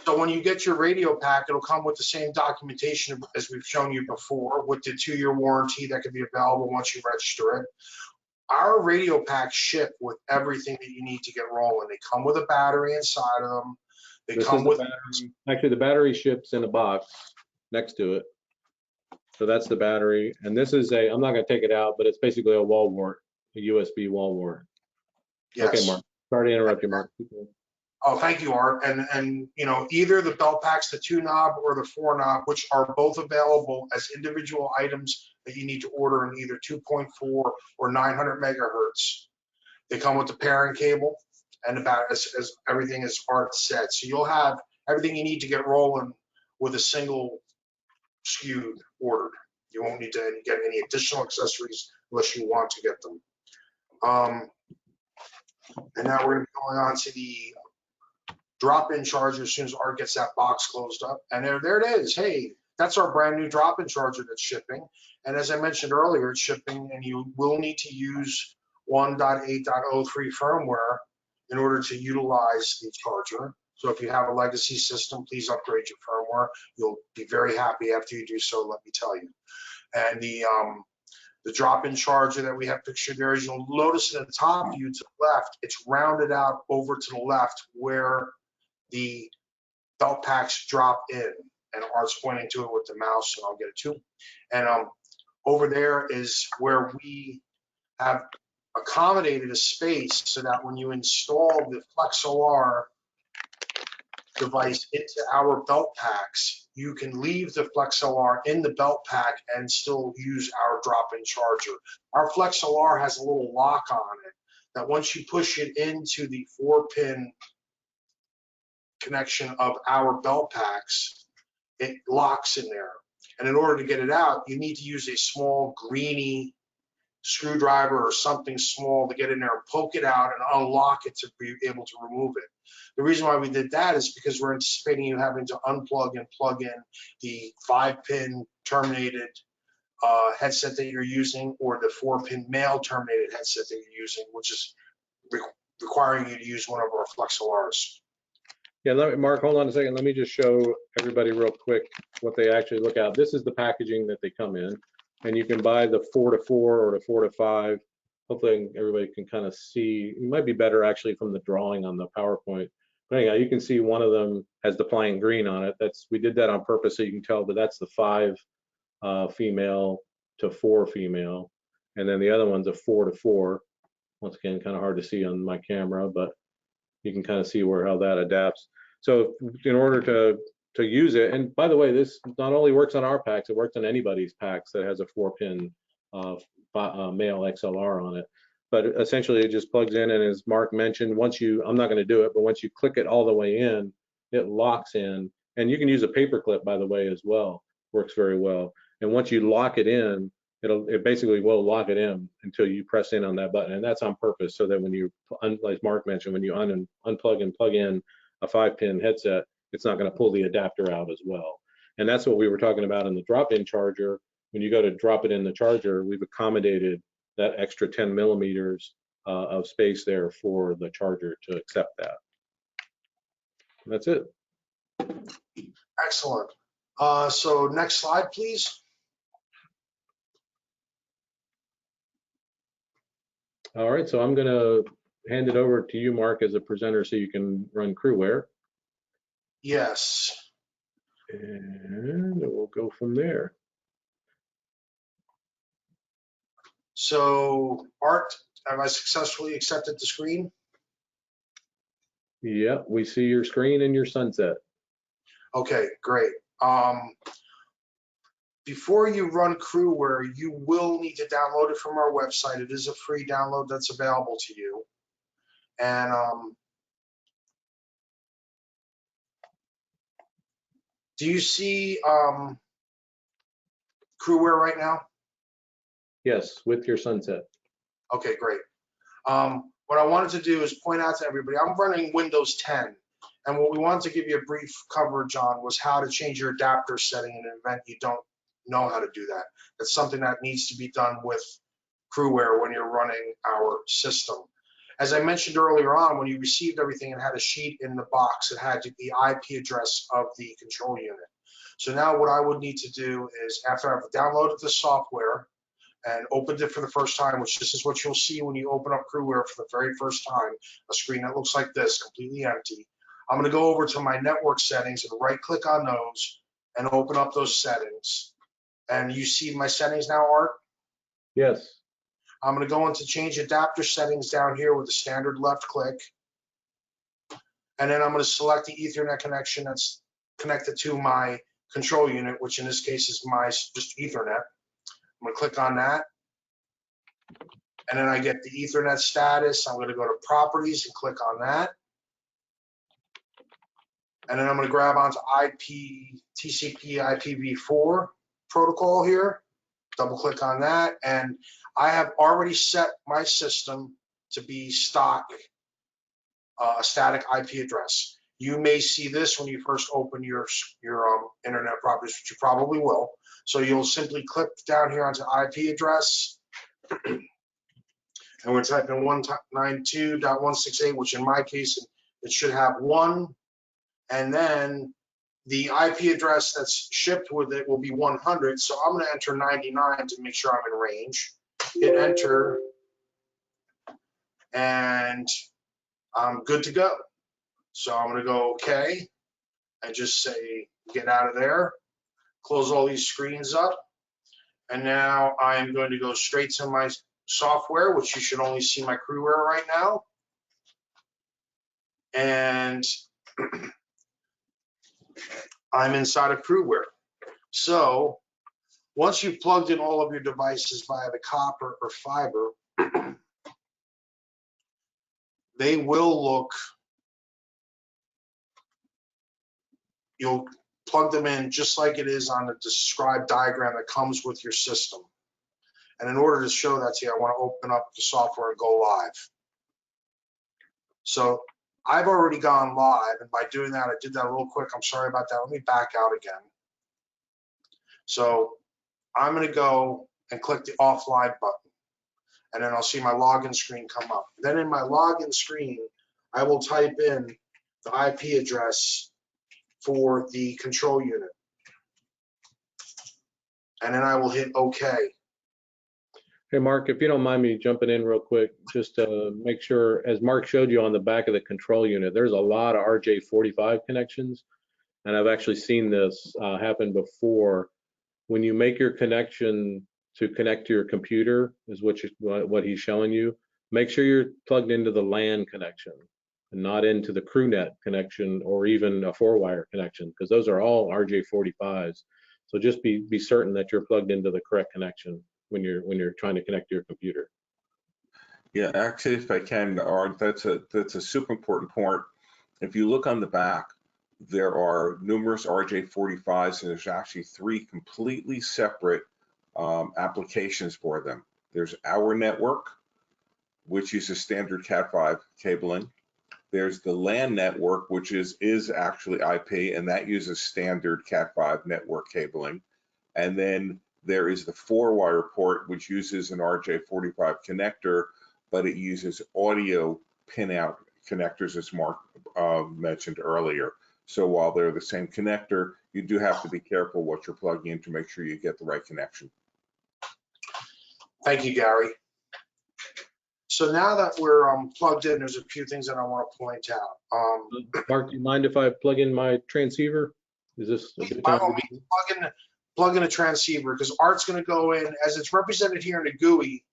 So when you get your radio pack, it'll come with the same documentation as we've shown you before, with the 2-year warranty that can be available once you register it. Our radio packs ship with everything that you need to get rolling. They come with a battery inside of them. They come with battery. Actually, the battery ships in a box next to it. So that's the battery. And this is a, I'm not going to take it out, but it's basically a wall wart, a USB wall wart. Yes. Okay, Mark. Sorry to interrupt you, Mark. Oh, thank you, Art. And you know, either the belt packs, the 2-knob or the 4-knob, which are both available as individual items that you need to order in either 2.4 or 900 megahertz. They come with the pairing cable and about as everything as Art said. So you'll have everything you need to get rolling with a single SKU ordered. You won't need to get any additional accessories unless you want to get them. And now we're going to be going on to the drop-in charger as soon as Art gets that box closed up. And there it is. Hey, that's our brand new drop-in charger that's shipping. And as I mentioned earlier, it's shipping, and you will need to use 1.8.03 firmware in order to utilize the charger. So if you have a legacy system, please upgrade your firmware. You'll be very happy after you do so, let me tell you. And the drop-in charger that we have pictured there, as you'll notice in the top view to the left, it's rounded out over to the left where the belt packs drop in. And Art's pointing to it with the mouse, and I'll get it too. And over there is where we have accommodated a space so that when you install the FlexLR device into our belt packs, you can leave the FlexLR in the belt pack and still use our drop-in charger. Our FlexLR has a little lock on it that once you push it into the 4-pin connection of our belt packs, it locks in there. And in order to get it out, you need to use a small greeny screwdriver or something small to get in there and poke it out and unlock it to be able to remove it. The reason why we did that is because we're anticipating you having to unplug and plug in the 5-pin terminated headset that you're using, or the 4-pin male terminated headset that you're using, which is requiring you to use one of our FlexLRs. Yeah, Mark, hold on a second. Let me just show everybody real quick what they actually look at. This is the packaging that they come in, and you can buy the 4-4 or the 4-5. Hopefully everybody can kind of see. It might be better actually from the drawing on the PowerPoint. But anyhow, you can see one of them has the Pliant green on it. We did that on purpose so you can tell that that's the 5 female to 4 female, and then the other one's a 4-4. Once again, kind of hard to see on my camera, but you can kind of see how that adapts. So in order to use it, and by the way, this not only works on our packs, it works on anybody's packs that has a 4-pin male XLR on it. But essentially, it just plugs in, and as Mark mentioned, I'm not going to do it, but once you click it all the way in, it locks in. And you can use a paper clip, by the way, as well. Works very well. And once you lock it in, it basically will lock it in until you press in on that button. And that's on purpose, so that when you, like Mark mentioned, when you unplug and plug in a 5-pin headset, it's not going to pull the adapter out as well. And that's what we were talking about in the drop-in charger. When you go to drop it in the charger, we've accommodated that extra 10 millimeters of space there for the charger to accept that. And that's it. Excellent. So next slide, please. All right, so I'm gonna hand it over to you, Mark, as a presenter so you can run CrewWare. Yes. And we'll go from there. So Art, have I successfully accepted the screen? Yep, we see your screen and your sunset. Okay, great. Before you run CrewWare, you will need to download it from our website. It is a free download that's available to you. And do you see CrewWare right now? Yes, with your sunset. Okay, great. What I wanted to do is point out to everybody, I'm running Windows 10. And what we wanted to give you a brief coverage on was how to change your adapter setting in an event you don't know how to do that. That's something that needs to be done with CrewWare when you're running our system. As I mentioned earlier on, when you received everything, it had a sheet in the box. It had the IP address of the control unit. So now what I would need to do is, after I've downloaded the software and opened it for the first time, which this is what you'll see when you open up CrewWare for the very first time, a screen that looks like this, completely empty. I'm going to go over to my network settings and right click on those and open up those settings. And you see my settings now, Art? Yes. I'm going to go into change adapter settings down here with the standard left click. And then I'm going to select the Ethernet connection that's connected to my control unit, which in this case is my just Ethernet. I'm going to click on that. And then I get the Ethernet status. I'm going to go to properties and click on that. And then I'm going to grab onto TCP IPv4 protocol here. Double click on that. And I have already set my system to be a static IP address. You may see this when you first open your internet properties, which you probably will. So you'll simply click down here onto IP address. And we're typing 192.168, which in my case, it should have 1. And then the IP address that's shipped with it will be 100. So I'm going to enter 99 to make sure I'm in range. Hit enter. And I'm good to go. So I'm going to go OK and just say get out of there. Close all these screens up. And now I'm going to go straight to my software, which you should only see my CrewWare right now. And I'm inside of CrewWare. So once you've plugged in all of your devices via the copper or fiber, they will look, you'll plug them in just like it is on the described diagram that comes with your system. And in order to show that to you, I want to open up the software and go live. So I've already gone live, and by doing that, I did that real quick. I'm sorry about that. Let me back out again. So I'm going to go and click the offline button, and then I'll see my login screen come up. Then in my login screen, I will type in the IP address for the control unit. And then I will hit OK. Hey, Mark, if you don't mind me jumping in real quick, just to make sure, as Mark showed you on the back of the control unit, there's a lot of RJ45 connections. And I've actually seen this happen before. When you make your connection to connect to your computer, is what he's showing you, make sure you're plugged into the LAN connection and not into the CrewNet connection or even a 4-wire connection, because those are all RJ45s. So just be certain that you're plugged into the correct connection when you're trying to connect to your computer. Yeah, actually, if I can, Art, that's a super important point. If you look on the back, there are numerous RJ45s, and there's actually 3 completely separate applications for them. There's our network, which uses standard Cat5 cabling. There's the LAN network, which is actually IP, and that uses standard Cat5 network cabling. And then there is the 4-wire port, which uses an RJ45 connector, but it uses audio pinout connectors, as Mark mentioned earlier. So while they're the same connector, you do have to be careful what you're plugging in to make sure you get the right connection. Thank you, Gary. So now that we're plugged in, there's a few things that I want to point out. Mark, do you mind if I plug in my transceiver? Is this a good By time? all means, plug in a transceiver, because Art's going to go in, as it's represented here in the GUI,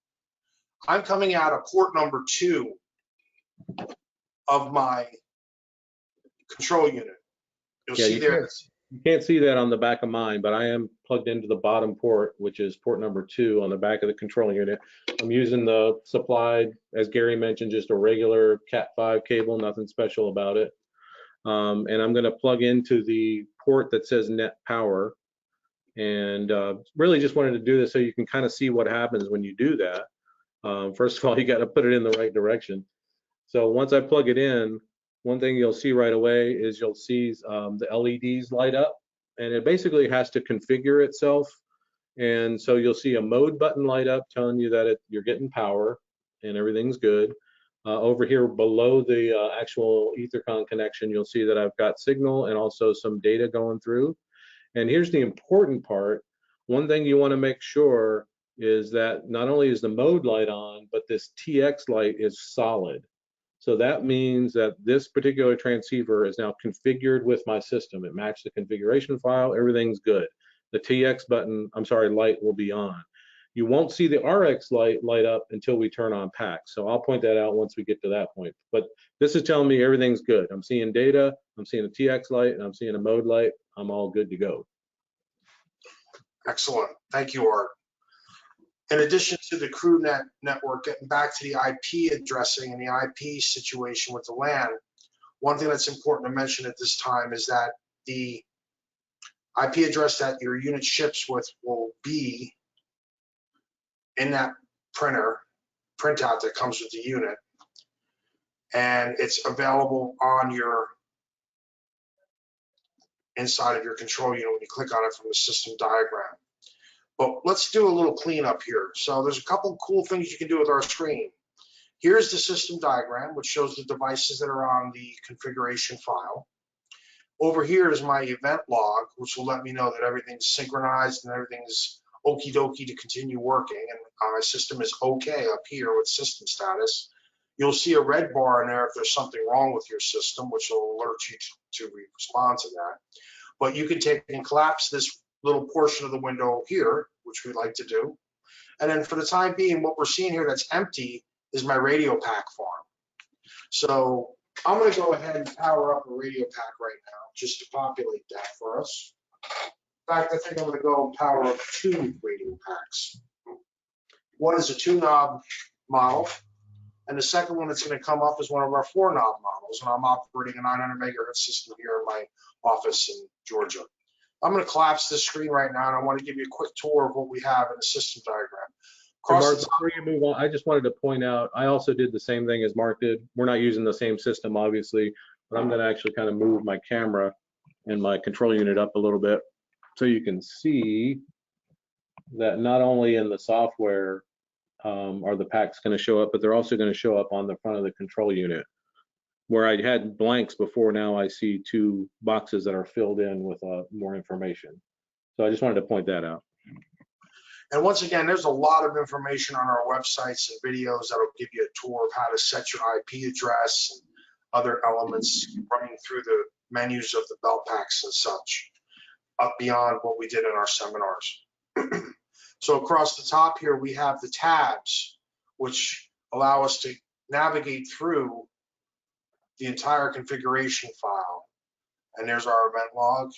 I'm coming out of port number 2 of my control unit. You'll see there. You can't see that on the back of mine, but I am plugged into the bottom port, which is port number 2 on the back of the control unit. I'm using the supplied, as Gary mentioned, just a regular Cat5 cable, nothing special about it. And I'm going to plug into the port that says net power. And really just wanted to do this so you can kind of see what happens when you do that. First of all, you got to put it in the right direction. So once I plug it in, one thing you'll see right away is you'll see the LEDs light up, and it basically has to configure itself. And so you'll see a mode button light up telling you that you're getting power and everything's good. Over here below the actual EtherCon connection, you'll see that I've got signal and also some data going through. And here's the important part. One thing you want to make sure is that not only is the mode light on, but this TX light is solid. So that means that this particular transceiver is now configured with my system. It matched the configuration file, everything's good. The TX button, light will be on. You won't see the RX light up until we turn on PAX. So I'll point that out once we get to that point. But this is telling me everything's good. I'm seeing data, I'm seeing a TX light, and I'm seeing a mode light. I'm all good to go. Excellent. Thank you, Art. In addition to the CrewNet network, getting back to the IP addressing and the IP situation with the LAN, one thing that's important to mention at this time is that the IP address that your unit ships with will be in that printout that comes with the unit, and it's available on your inside of your control unit when you click on it from the system diagram. But let's do a little cleanup here. So there's a couple cool things you can do with our screen. Here's the system diagram, which shows the devices that are on the configuration file. Over here is my event log, which will let me know that everything's synchronized and everything's okie dokie to continue working. And my system is okay up here with system status. You'll see a red bar in there if there's something wrong with your system, which will alert you to respond to that. But you can take and collapse this little portion of the window here, which we like to do. And then for the time being, what we're seeing here that's empty is my radio pack farm. So I'm going to go ahead and power up a radio pack right now just to populate that for us. In fact, I think I'm going to go and power up 2 radio packs. One is a 2-knob model, and the second one that's going to come up is one of our 4-knob models, and I'm operating a 900 megahertz system here in my office in Georgia. I'm going to collapse this screen right now, and I want to give you a quick tour of what we have in the system diagram. Mark, before you move on, I just wanted to point out, I also did the same thing as Mark did. We're not using the same system, obviously, but I'm going to actually kind of move my camera and my control unit up a little bit so you can see that not only in the software are the packs going to show up, but they're also going to show up on the front of the control unit. Where I had blanks before, now I see 2 boxes that are filled in with more information. So I just wanted to point that out. And once again, there's a lot of information on our websites and videos that'll give you a tour of how to set your IP address and other elements running through the menus of the belt packs and such, up beyond what we did in our seminars. So across the top here, we have the tabs, which allow us to navigate through the entire configuration file. And there's our event log.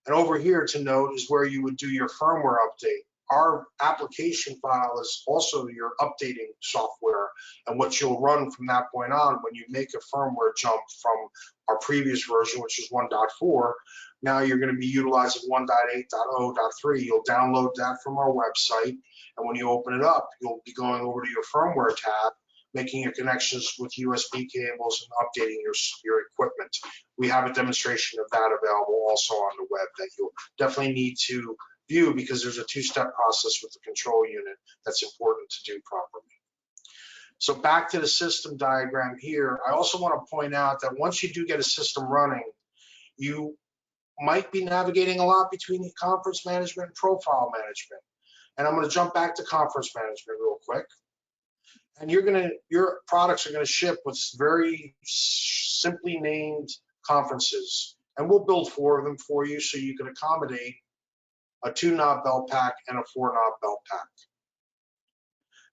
And over here to note is where you would do your firmware update. Our application file is also your updating software and what you'll run from that point on when you make a firmware jump from our previous version, which is 1.4. Now you're going to be utilizing 1.8.0.3. You'll download that from our website. And when you open it up, you'll be going over to your firmware tab, making your connections with USB cables and updating your equipment. We have a demonstration of that available also on the web that you'll definitely need to view because there's a 2-step process with the control unit that's important to do properly. So back to the system diagram here, I also want to point out that once you do get a system running, you might be navigating a lot between conference management and profile management. And I'm going to jump back to conference management real quick. And your products are gonna ship with very simply named conferences. And we'll build 4 of them for you so you can accommodate a 2-knob belt pack and a 4-knob belt pack.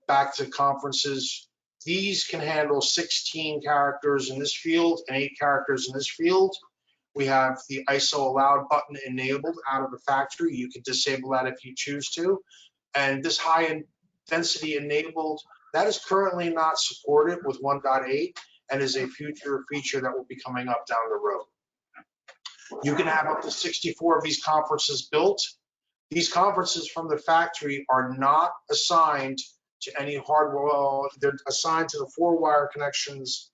Back to conferences. These can handle 16 characters in this field and 8 characters in this field. We have the ISO allowed button enabled out of the factory. You can disable that if you choose to. And this high density enabled, that is currently not supported with 1.8 and is a future feature that will be coming up down the road. You can have up to 64 of these conferences built. These conferences from the factory are not assigned to any hardware. Well, they're assigned to the 4-wire connections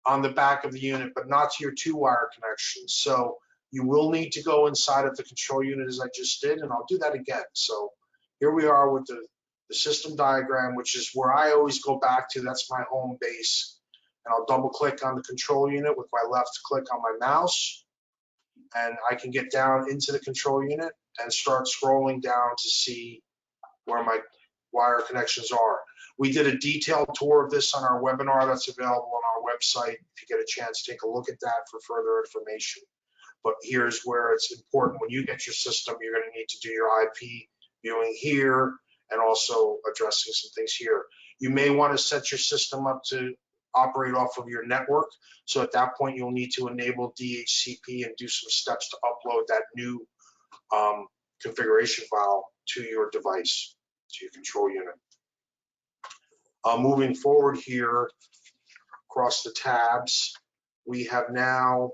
on the back of the unit, but not to your 2-wire connections. So you will need to go inside of the control unit as I just did, and I'll do that again. So here we are with the system diagram, which is where I always go back to. That's my home base. And I'll double click on the control unit with my left click on my mouse. And I can get down into the control unit and start scrolling down to see where my wire connections are. We did a detailed tour of this on our webinar that's available on our website. If you get a chance, take a look at that for further information. But here's where it's important. When you get your system, you're going to need to do your IP viewing here and also addressing some things here. You may want to set your system up to operate off of your network. So at that point, you'll need to enable DHCP and do some steps to upload that new configuration file to your device, to your control unit. Moving forward here across the tabs, we have now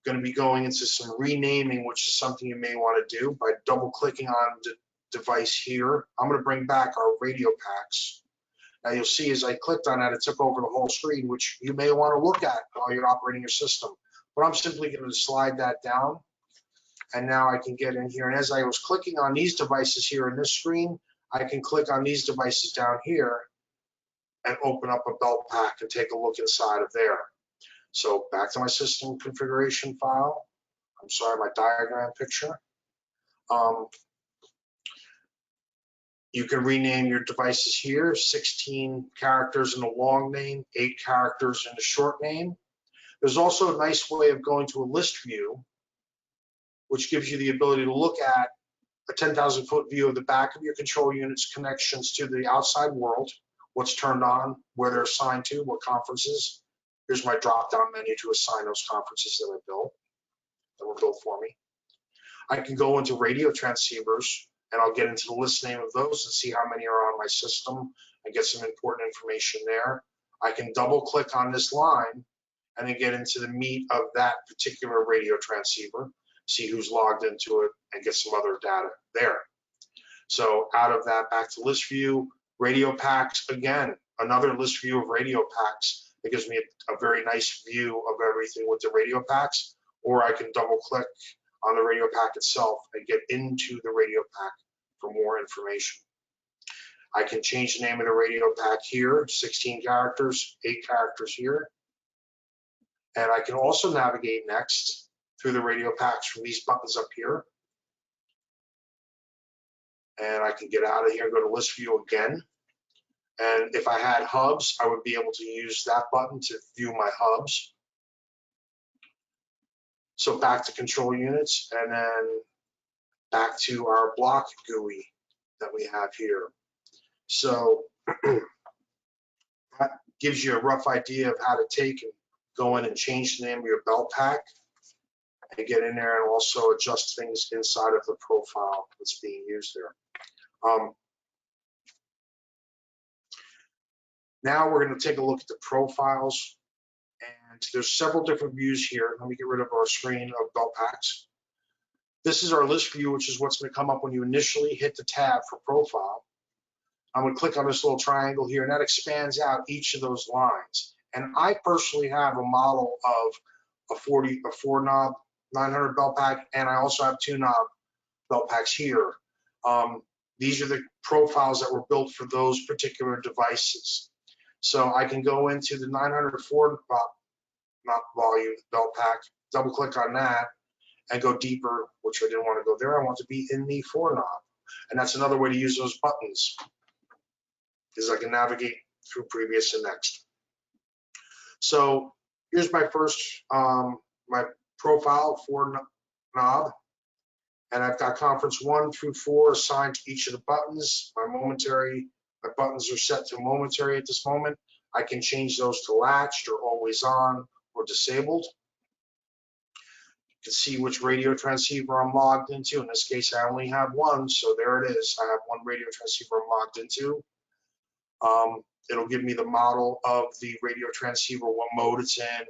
going to be going into some renaming, which is something you may want to do by double clicking on the device here. I'm going to bring back our radio packs. Now you'll see as I clicked on that, it took over the whole screen, which you may want to look at while you're operating your system. But I'm simply going to slide that down. And now I can get in here. And as I was clicking on these devices here in this screen, I can click on these devices down here and open up a belt pack and take a look inside of there. So back to my system configuration file. I'm sorry, my diagram picture. You can rename your devices here, 16 characters in the long name, 8 characters in the short name. There's also a nice way of going to a list view, which gives you the ability to look at a 10,000-foot view of the back of your control unit's connections to the outside world, what's turned on, where they're assigned to, what conferences. Here's my drop-down menu to assign those conferences that were built for me. I can go into radio transceivers, and I'll get into the list name of those and see how many are on my system and get some important information there. I can double-click on this line and then get into the meat of that particular radio transceiver, see who's logged into it, and get some other data there. So out of that, back to list view, radio packs, again, another list view of radio packs. It gives me a very nice view of everything with the radio packs, or I can double click on the radio pack itself and get into the radio pack for more information. I can change the name of the radio pack here, 16 characters, 8 characters here. And I can also navigate next through the radio packs from these buttons up here. And I can get out of here and go to list view again. And if I had hubs, I would be able to use that button to view my hubs. So back to control units and then back to our block GUI that we have here. So that gives you a rough idea of how to take and go in and change the name of your belt pack and get in there and also adjust things inside of the profile that's being used there. Now we're going to take a look at the profiles, and there's several different views here. Let me get rid of our screen of belt packs. This is our list view, which is what's going to come up when you initially hit the tab for profile. I'm going to click on this little triangle here, and that expands out each of those lines. And I personally have a model of a 4-knob 900 belt pack, and I also have 2-knob belt packs here. These are the profiles that were built for those particular devices. So I can go into the 900 4-knob volume belt pack, double click on that, and go deeper, which I didn't want to go there. I want to be in the 4-knob. And that's another way to use those buttons. because I can navigate through previous and next. So here's my first, my profile for knob. And I've got conference 1 through 4 assigned to each of the buttons. My buttons are set to momentary at this moment. I can change those to latched or always on or disabled. You can see which radio transceiver I'm logged into. In this case, I only have one, so there it is. I have one radio transceiver I'm logged into. It'll give me the model of the radio transceiver, what mode it's in,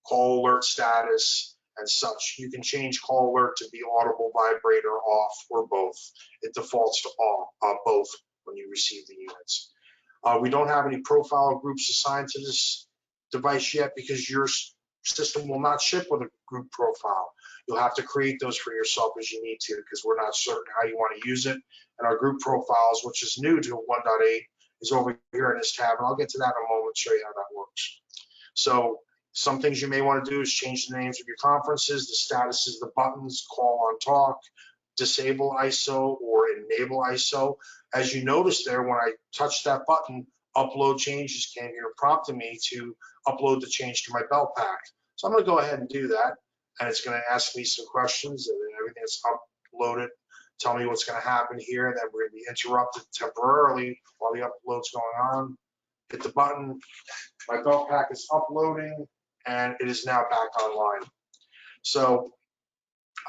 call alert status, and such. You can change call alert to be audible, vibrator, off, or both. It defaults to both when you receive the units. We don't have any profile groups assigned to this device yet because your system will not ship with a group profile. You'll have to create those for yourself as you need to because we're not certain how you want to use it. And our group profiles, which is new to 1.8, is over here in this tab, and I'll get to that in a moment, show you how that works. So some things you may want to do is change the names of your conferences, the statuses, the buttons, call on talk, disable ISO or enable ISO. As you notice there, when I touched that button, upload changes came here, prompting me to upload the change to my belt pack. So I'm going to go ahead and do that, and it's going to ask me some questions, and then everything that's uploaded, tell me what's going to happen here, and then we're going to be interrupted temporarily while the upload's going on. Hit the button, my belt pack is uploading, and it is now back online. So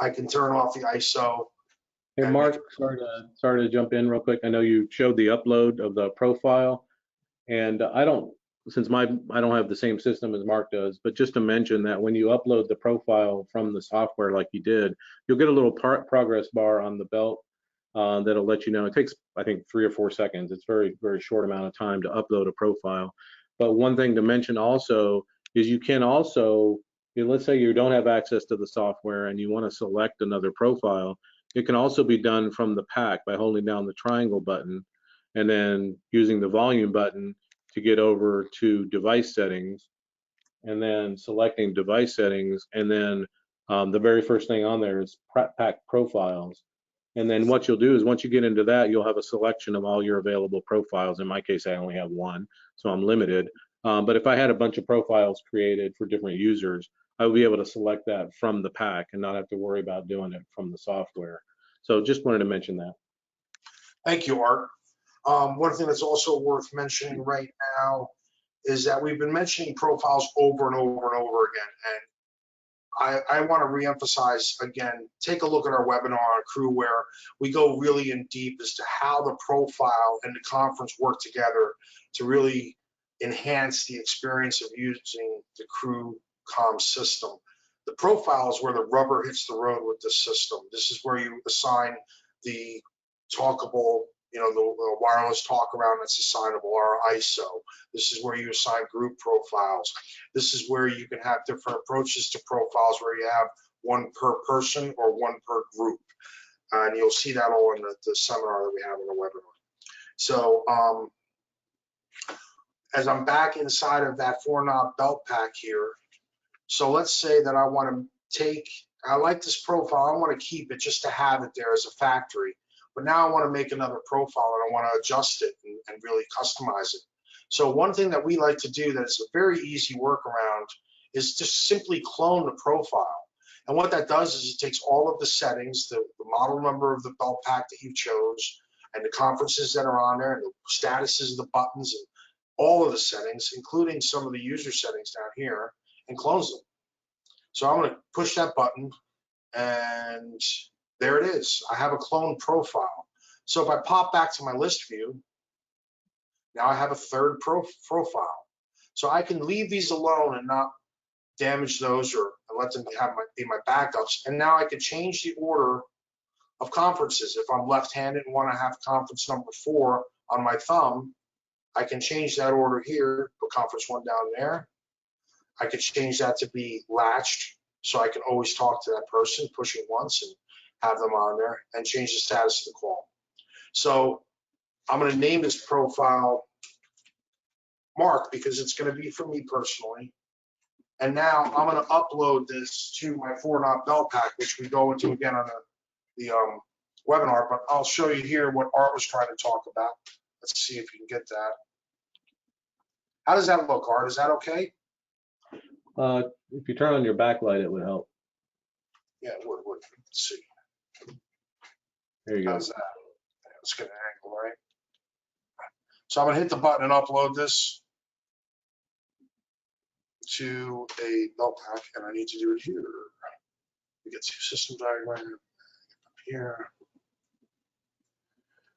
I can turn off the ISO. Hey, Mark, sorry to jump in real quick. I know you showed the upload of the profile, and I don't have the same system as Mark does, but just to mention that when you upload the profile from the software like you did, you'll get a little progress bar on the belt that'll let you know. It takes, I think, 3 or 4 seconds. It's very, very short amount of time to upload a profile. But one thing to mention also is you can also, let's say you don't have access to the software and you want to select another profile, it can also be done from the pack by holding down the triangle button and then using the volume button to get over to device settings and then selecting device settings. And then the very first thing on there is pack profiles. And then what you'll do is once you get into that, you'll have a selection of all your available profiles. In my case, I only have one, so I'm limited. But if I had a bunch of profiles created for different users, I would be able to select that from the pack and not have to worry about doing it from the software. So just wanted to mention that. Thank you, Art. One thing that's also worth mentioning right now is that we've been mentioning profiles over and over and over again. And I want to reemphasize again, take a look at our webinar on Crew where we go really in deep as to how the profile and the conference work together to really enhance the experience of using the CrewCom system. The profile is where the rubber hits the road with the system. This is where you assign the talkable, the wireless talk around that's assignable, or ISO. This is where you assign group profiles. This is where you can have different approaches to profiles where you have one per person or one per group. And you'll see that all in the seminar that we have in the webinar. So as I'm back inside of that 4-knob belt pack here, so let's say that I want to I like this profile, I want to keep it just to have it there as a factory. But now I want to make another profile and I want to adjust it and really customize it. So one thing that we like to do that is a very easy workaround is just simply clone the profile. And what that does is it takes all of the settings, the model number of the belt pack that you chose, and the conferences that are on there, and the statuses of the buttons, and all of the settings, including some of the user settings down here, and clones them. So I'm going to push that button, and there it is. I have a clone profile. So if I pop back to my list view, now I have a third profile. So I can leave these alone and not damage those or let them be my backups. And now I can change the order of conferences. If I'm left-handed and want to have conference number 4 on my thumb, I can change that order here, put conference 1 down there. I could change that to be latched, so I can always talk to that person, push it once and have them on there, and change the status of the call. So I'm going to name this profile Mark because it's going to be for me personally. And now I'm going to upload this to my 4-knob belt pack, which we go into again on the webinar, but I'll show you here what Art was trying to talk about. Let's see if you can get that. How does that look, Art? Is that okay? If you turn on your backlight, it would help. Yeah, it would. Let's see. There you go. How's that? Let's get an angle, right? So I'm gonna hit the button and upload this to a belt pack, and I need to do it here. We get to system diagram up here.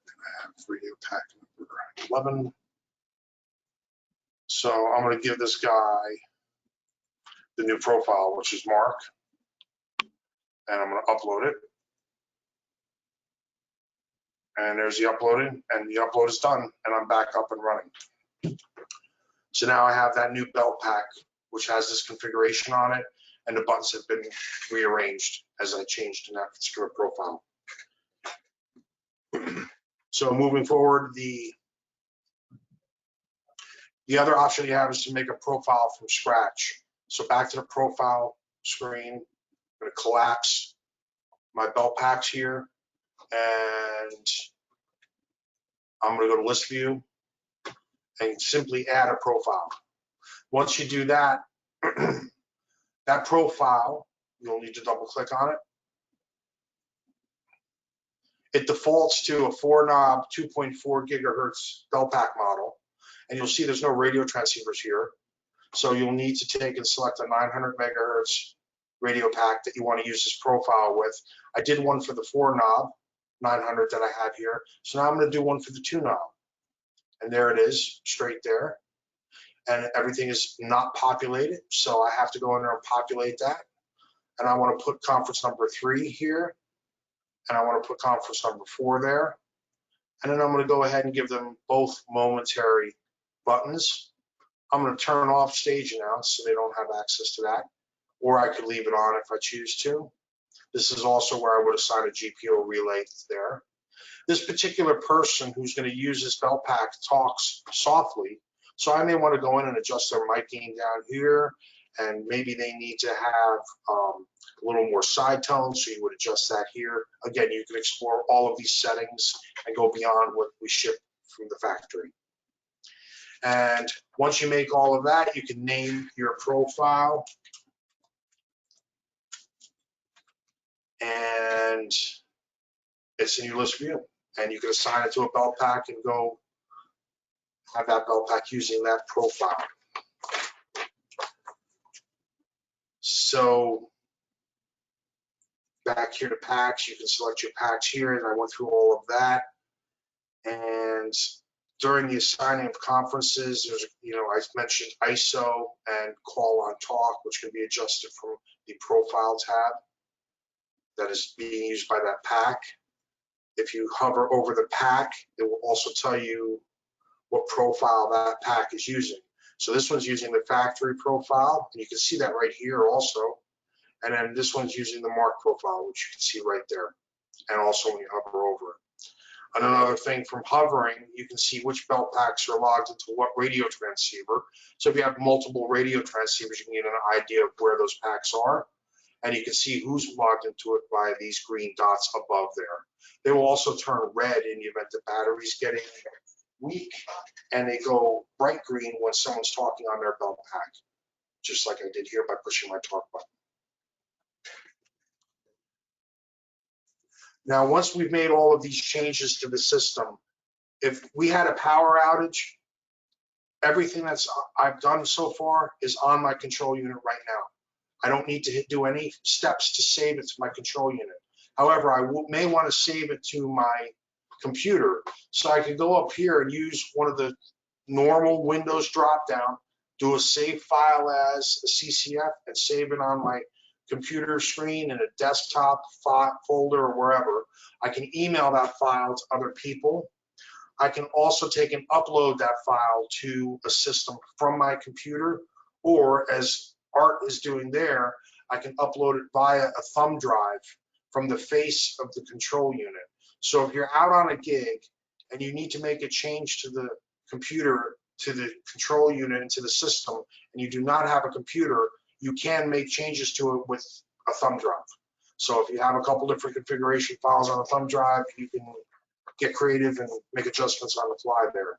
I have radio pack number 11. So I'm gonna give this guy the new profile, which is Mark, and I'm gonna upload it. And there's the uploading, and the upload is done, and I'm back up and running. So now I have that new belt pack, which has this configuration on it, and the buttons have been rearranged as I changed in that particular profile. So moving forward, the other option you have is to make a profile from scratch. So back to the profile screen, I'm gonna collapse my belt packs here, and I'm gonna go to list view and simply add a profile. Once you do that, that profile, you'll need to double click on it. It defaults to a 4-knob 2.4 gigahertz belt pack model, and you'll see there's no radio transceivers here. So you'll need to take and select a 900 megahertz radio pack that you want to use this profile with. I did one for the 4-knob 900 that I have here. So now I'm going to do one for the 2-knob. And there it is, straight there. And everything is not populated, so I have to go in there and populate that. And I want to put conference number 3 here, and I want to put conference number 4 there. And then I'm going to go ahead and give them both momentary buttons. I'm going to turn off stage announce so they don't have access to that, or I could leave it on if I choose to. This is also where I would assign a GPO relay there. This particular person who's going to use this belt pack talks softly, so I may want to go in and adjust their mic gain down here, and maybe they need to have a little more side tone, so you would adjust that here. Again, you can explore all of these settings and go beyond what we ship from the factory. And once you make all of that, you can name your profile, and it's in your list view. And you can assign it to a belt pack and go have that belt pack using that profile. So back here to packs, you can select your packs here, and I went through all of that. And during the assigning of conferences, there's, I mentioned ISO and call on talk, which can be adjusted from the profile tab that is being used by that pack. If you hover over the pack, it will also tell you what profile that pack is using. So this one's using the factory profile, and you can see that right here also. And then this one's using the Mark profile, which you can see right there, and also when you hover over it. And another thing, from hovering, you can see which belt packs are logged into what radio transceiver. So if you have multiple radio transceivers, you can get an idea of where those packs are. And you can see who's logged into it by these green dots above there. They will also turn red in the event the battery's getting weak, and they go bright green when someone's talking on their belt pack, just like I did here by pushing my talk button. Now, once we've made all of these changes to the system, if we had a power outage, everything that's I've done so far is on my control unit right now. I don't need to do any steps to save it to my control unit. However, I may want to save it to my computer. So I could go up here and use one of the normal Windows drop-down, do a save file as a CCF, and save it on my computer screen in a desktop folder or wherever. I can email that file to other people. I can also take and upload that file to a system from my computer, or as Art is doing there, I can upload it via a thumb drive from the face of the control unit. So if you're out on a gig and you need to make a change to the computer, to the control unit, and to the system, and you do not have a computer, you can make changes to it with a thumb drive. So if you have a couple different configuration files on a thumb drive, you can get creative and make adjustments on the fly there.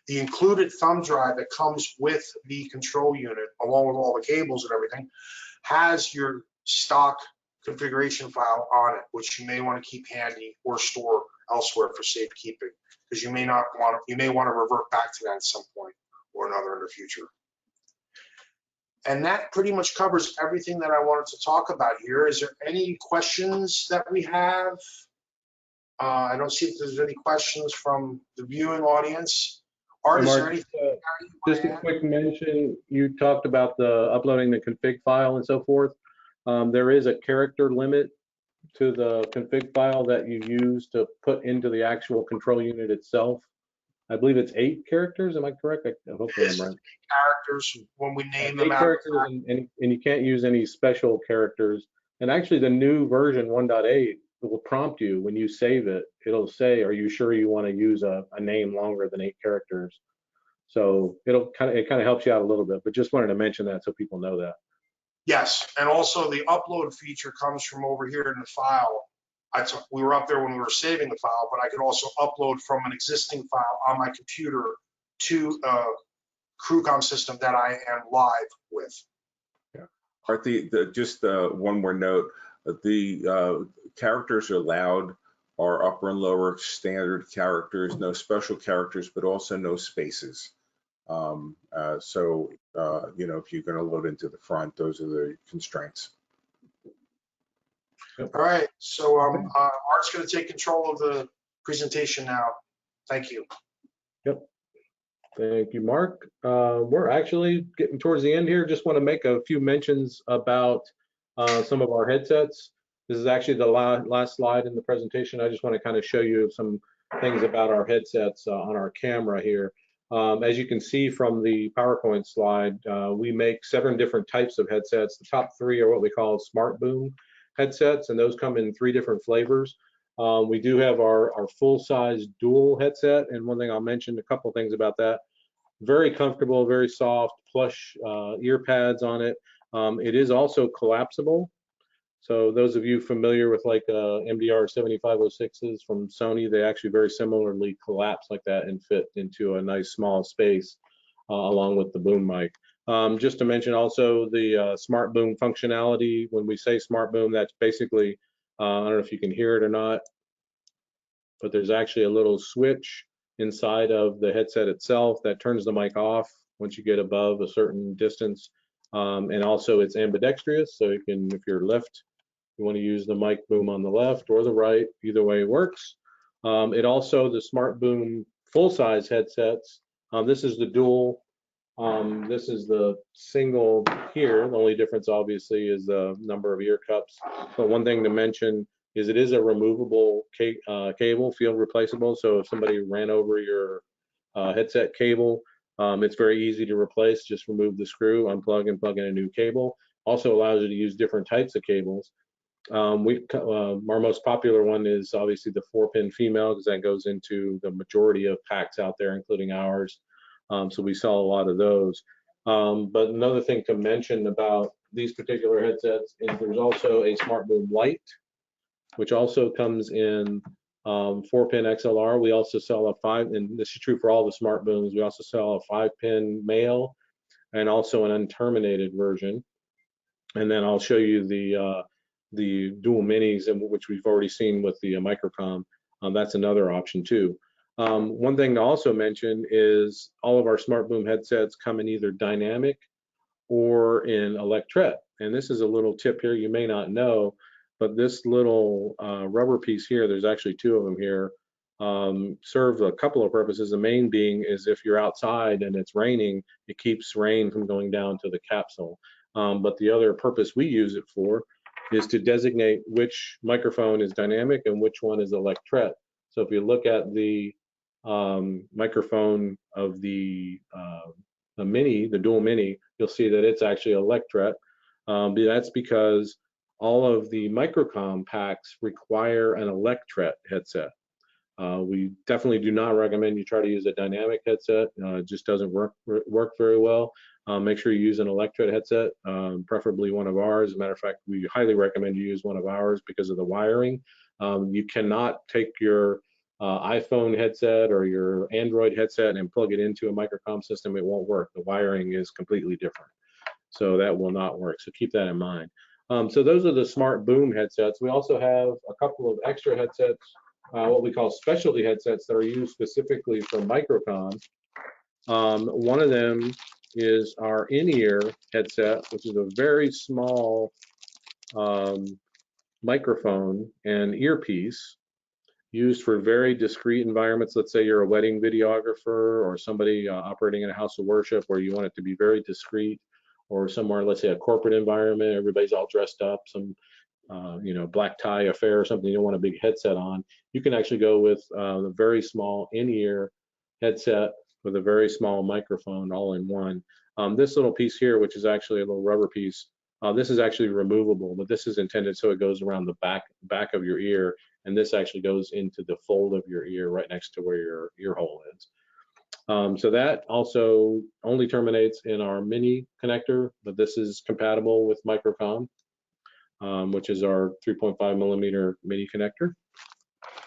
The included thumb drive that comes with the control unit, along with all the cables and everything, has your stock configuration file on it, which you may want to keep handy or store elsewhere for safekeeping, because you may want to revert back to that at some point or another in the future. And that pretty much covers everything that I wanted to talk about here. Is there any questions that we have? I don't see if there's any questions from the viewing audience. Art, is there anything? Just a quick mention, you talked about the uploading the config file and so forth. There is a character limit to the config file that you use to put into the actual control unit itself. I believe it's 8 characters. Am I correct? Hopefully I'm right. Characters when we name them 8 out. characters, and you can't use any special characters. And actually, the new version 1.8 will prompt you when you save it. It'll say, "Are you sure you want to use a name longer than 8 characters?" So it kind of helps you out a little bit. But just wanted to mention that so people know that. Yes, and also the upload feature comes from over here in the file. We were up there when we were saving the file, but I could also upload from an existing file on my computer to a CrewCom system that I am live with. Yeah. Art, just one more note, the characters allowed are upper and lower standard characters, no special characters, but also no spaces. So, you know, if you're going to load into the front, those are the constraints. All right, so Art's going to take control of the presentation now. Thank you. Yep. Thank you, Mark. We're actually getting towards the end here. Just want to make a few mentions about some of our headsets. This is actually the last slide in the presentation. I just want to kind of show you some things about our headsets on our camera here. As you can see from the PowerPoint slide, we make 7 different types of headsets. The top 3 are what we call Smart Boom headsets, and those come in 3 different flavors. We do have our full-size dual headset, and one thing I'll mention, a couple things about that. Very comfortable, very soft, plush ear pads on it. It is also collapsible. So those of you familiar with like MDR 7506s from Sony, they actually very similarly collapse like that and fit into a nice small space along with the boom mic. Just to mention also the Smart Boom functionality. When we say Smart Boom, that's basically, I don't know if you can hear it or not, but there's actually a little switch inside of the headset itself that turns the mic off once you get above a certain distance. And also it's ambidextrous, so you can, if you're left, you want to use the mic boom on the left or the right, either way it works. It also, the Smart Boom full-size headsets, this is the dual, this is the single here. The only difference obviously is the number of ear cups. But one thing to mention is it is a removable cable, field replaceable. So if somebody ran over your headset cable, it's very easy to replace. Just remove the screw, unplug, and plug in a new cable. Also allows you to use different types of cables. Our most popular one is obviously the 4-pin female, because that goes into the majority of packs out there, including ours. So we sell a lot of those. But another thing to mention about these particular headsets is there's also a Smart Boom Lite, which also comes in 4-pin XLR. We also sell a 5, and this is true for all the Smart Booms. We also sell a 5-pin male and also an unterminated version. And then I'll show you the dual minis, which we've already seen with the MicroCom. That's another option too. One thing to also mention is all of our Smart Boom headsets come in either dynamic or in electret. And this is a little tip here you may not know, but this little rubber piece here, there's actually 2 of them here, serve a couple of purposes. The main being is if you're outside and it's raining, it keeps rain from going down to the capsule. But the other purpose we use it for is to designate which microphone is dynamic and which one is electret. So if you look at the microphone of the mini, the dual mini, you'll see that it's actually electret. That's because all of the MicroCom packs require an electret headset. We definitely do not recommend you try to use a dynamic headset. It just doesn't work very well. make sure you use an electret headset, preferably one of ours. As a matter of fact, we highly recommend you use one of ours because of the wiring. You cannot take your iPhone headset or your Android headset and plug it into a MicroCom system. It won't work. The wiring is completely different. So that will not work. So keep that in mind. So those are the smart boom headsets. We also have a couple of extra headsets, what we call specialty headsets that are used specifically for MicroCom. One of them is our in-ear headset, which is a very small microphone and earpiece used for very discreet environments. Let's say you're a wedding videographer or somebody operating in a house of worship where you want it to be very discreet, or somewhere, let's say a corporate environment, everybody's all dressed up, some black tie affair or something, you don't want a big headset on. You can actually go with a very small in-ear headset with a very small microphone all in one. This little piece here, which is actually a little rubber piece, this is actually removable, but this is intended so it goes around the back of your ear, and this actually goes into the fold of your ear right next to where your ear hole is. So that also only terminates in our mini connector, but this is compatible with MicroCom, which is our 3.5 millimeter mini connector.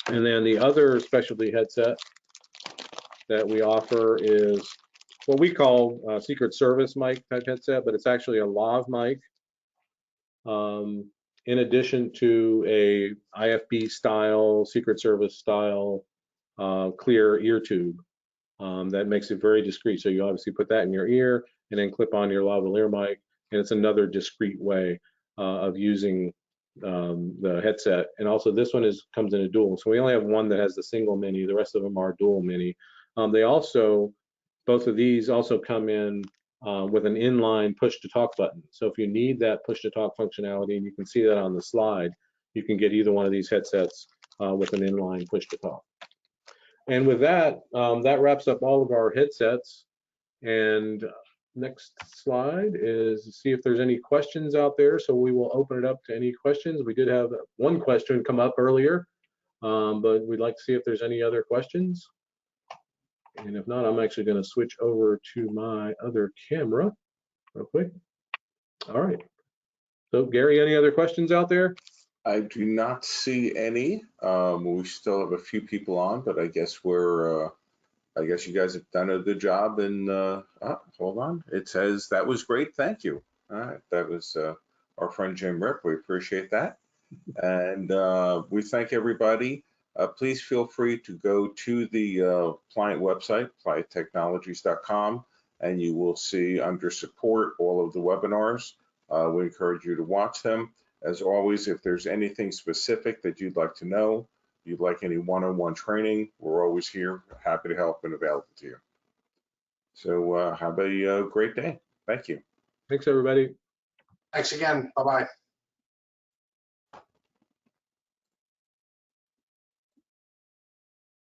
And then the other specialty headset that we offer is what we call a Secret Service mic type headset, but it's actually a lav mic. In addition to a IFB style, Secret Service style clear ear tube. That makes it very discreet. So you obviously put that in your ear and then clip on your lavalier mic, and it's another discreet way of using the headset. And also this one comes in a dual. So we only have one that has the single mini. The rest of them are dual mini. Both of these also come in with an inline push to talk button. So if you need that push to talk functionality, and you can see that on the slide, you can get either one of these headsets with an inline push to talk. And with that, that wraps up all of our headsets. And next slide is to see if there's any questions out there. So we will open it up to any questions. We did have one question come up earlier, but we'd like to see if there's any other questions. And if not, I'm actually going to switch over to my other camera real quick. All right. So Gary, any other questions out there? I do not see any. We still have a few people on, but I guess I guess you guys have done a good job. And hold on, it says that was great. Thank you. All right, that was our friend Jim Rip. We appreciate that, and we thank everybody. Please feel free to go to the Pliant website, plianttechnologies.com, and you will see under support all of the webinars. We encourage you to watch them. As always, if there's anything specific that you'd like to know, you'd like any one-on-one training, we're always here, happy to help and available to you. So have a great day. Thank you. Thanks, everybody. Thanks again. Bye-bye.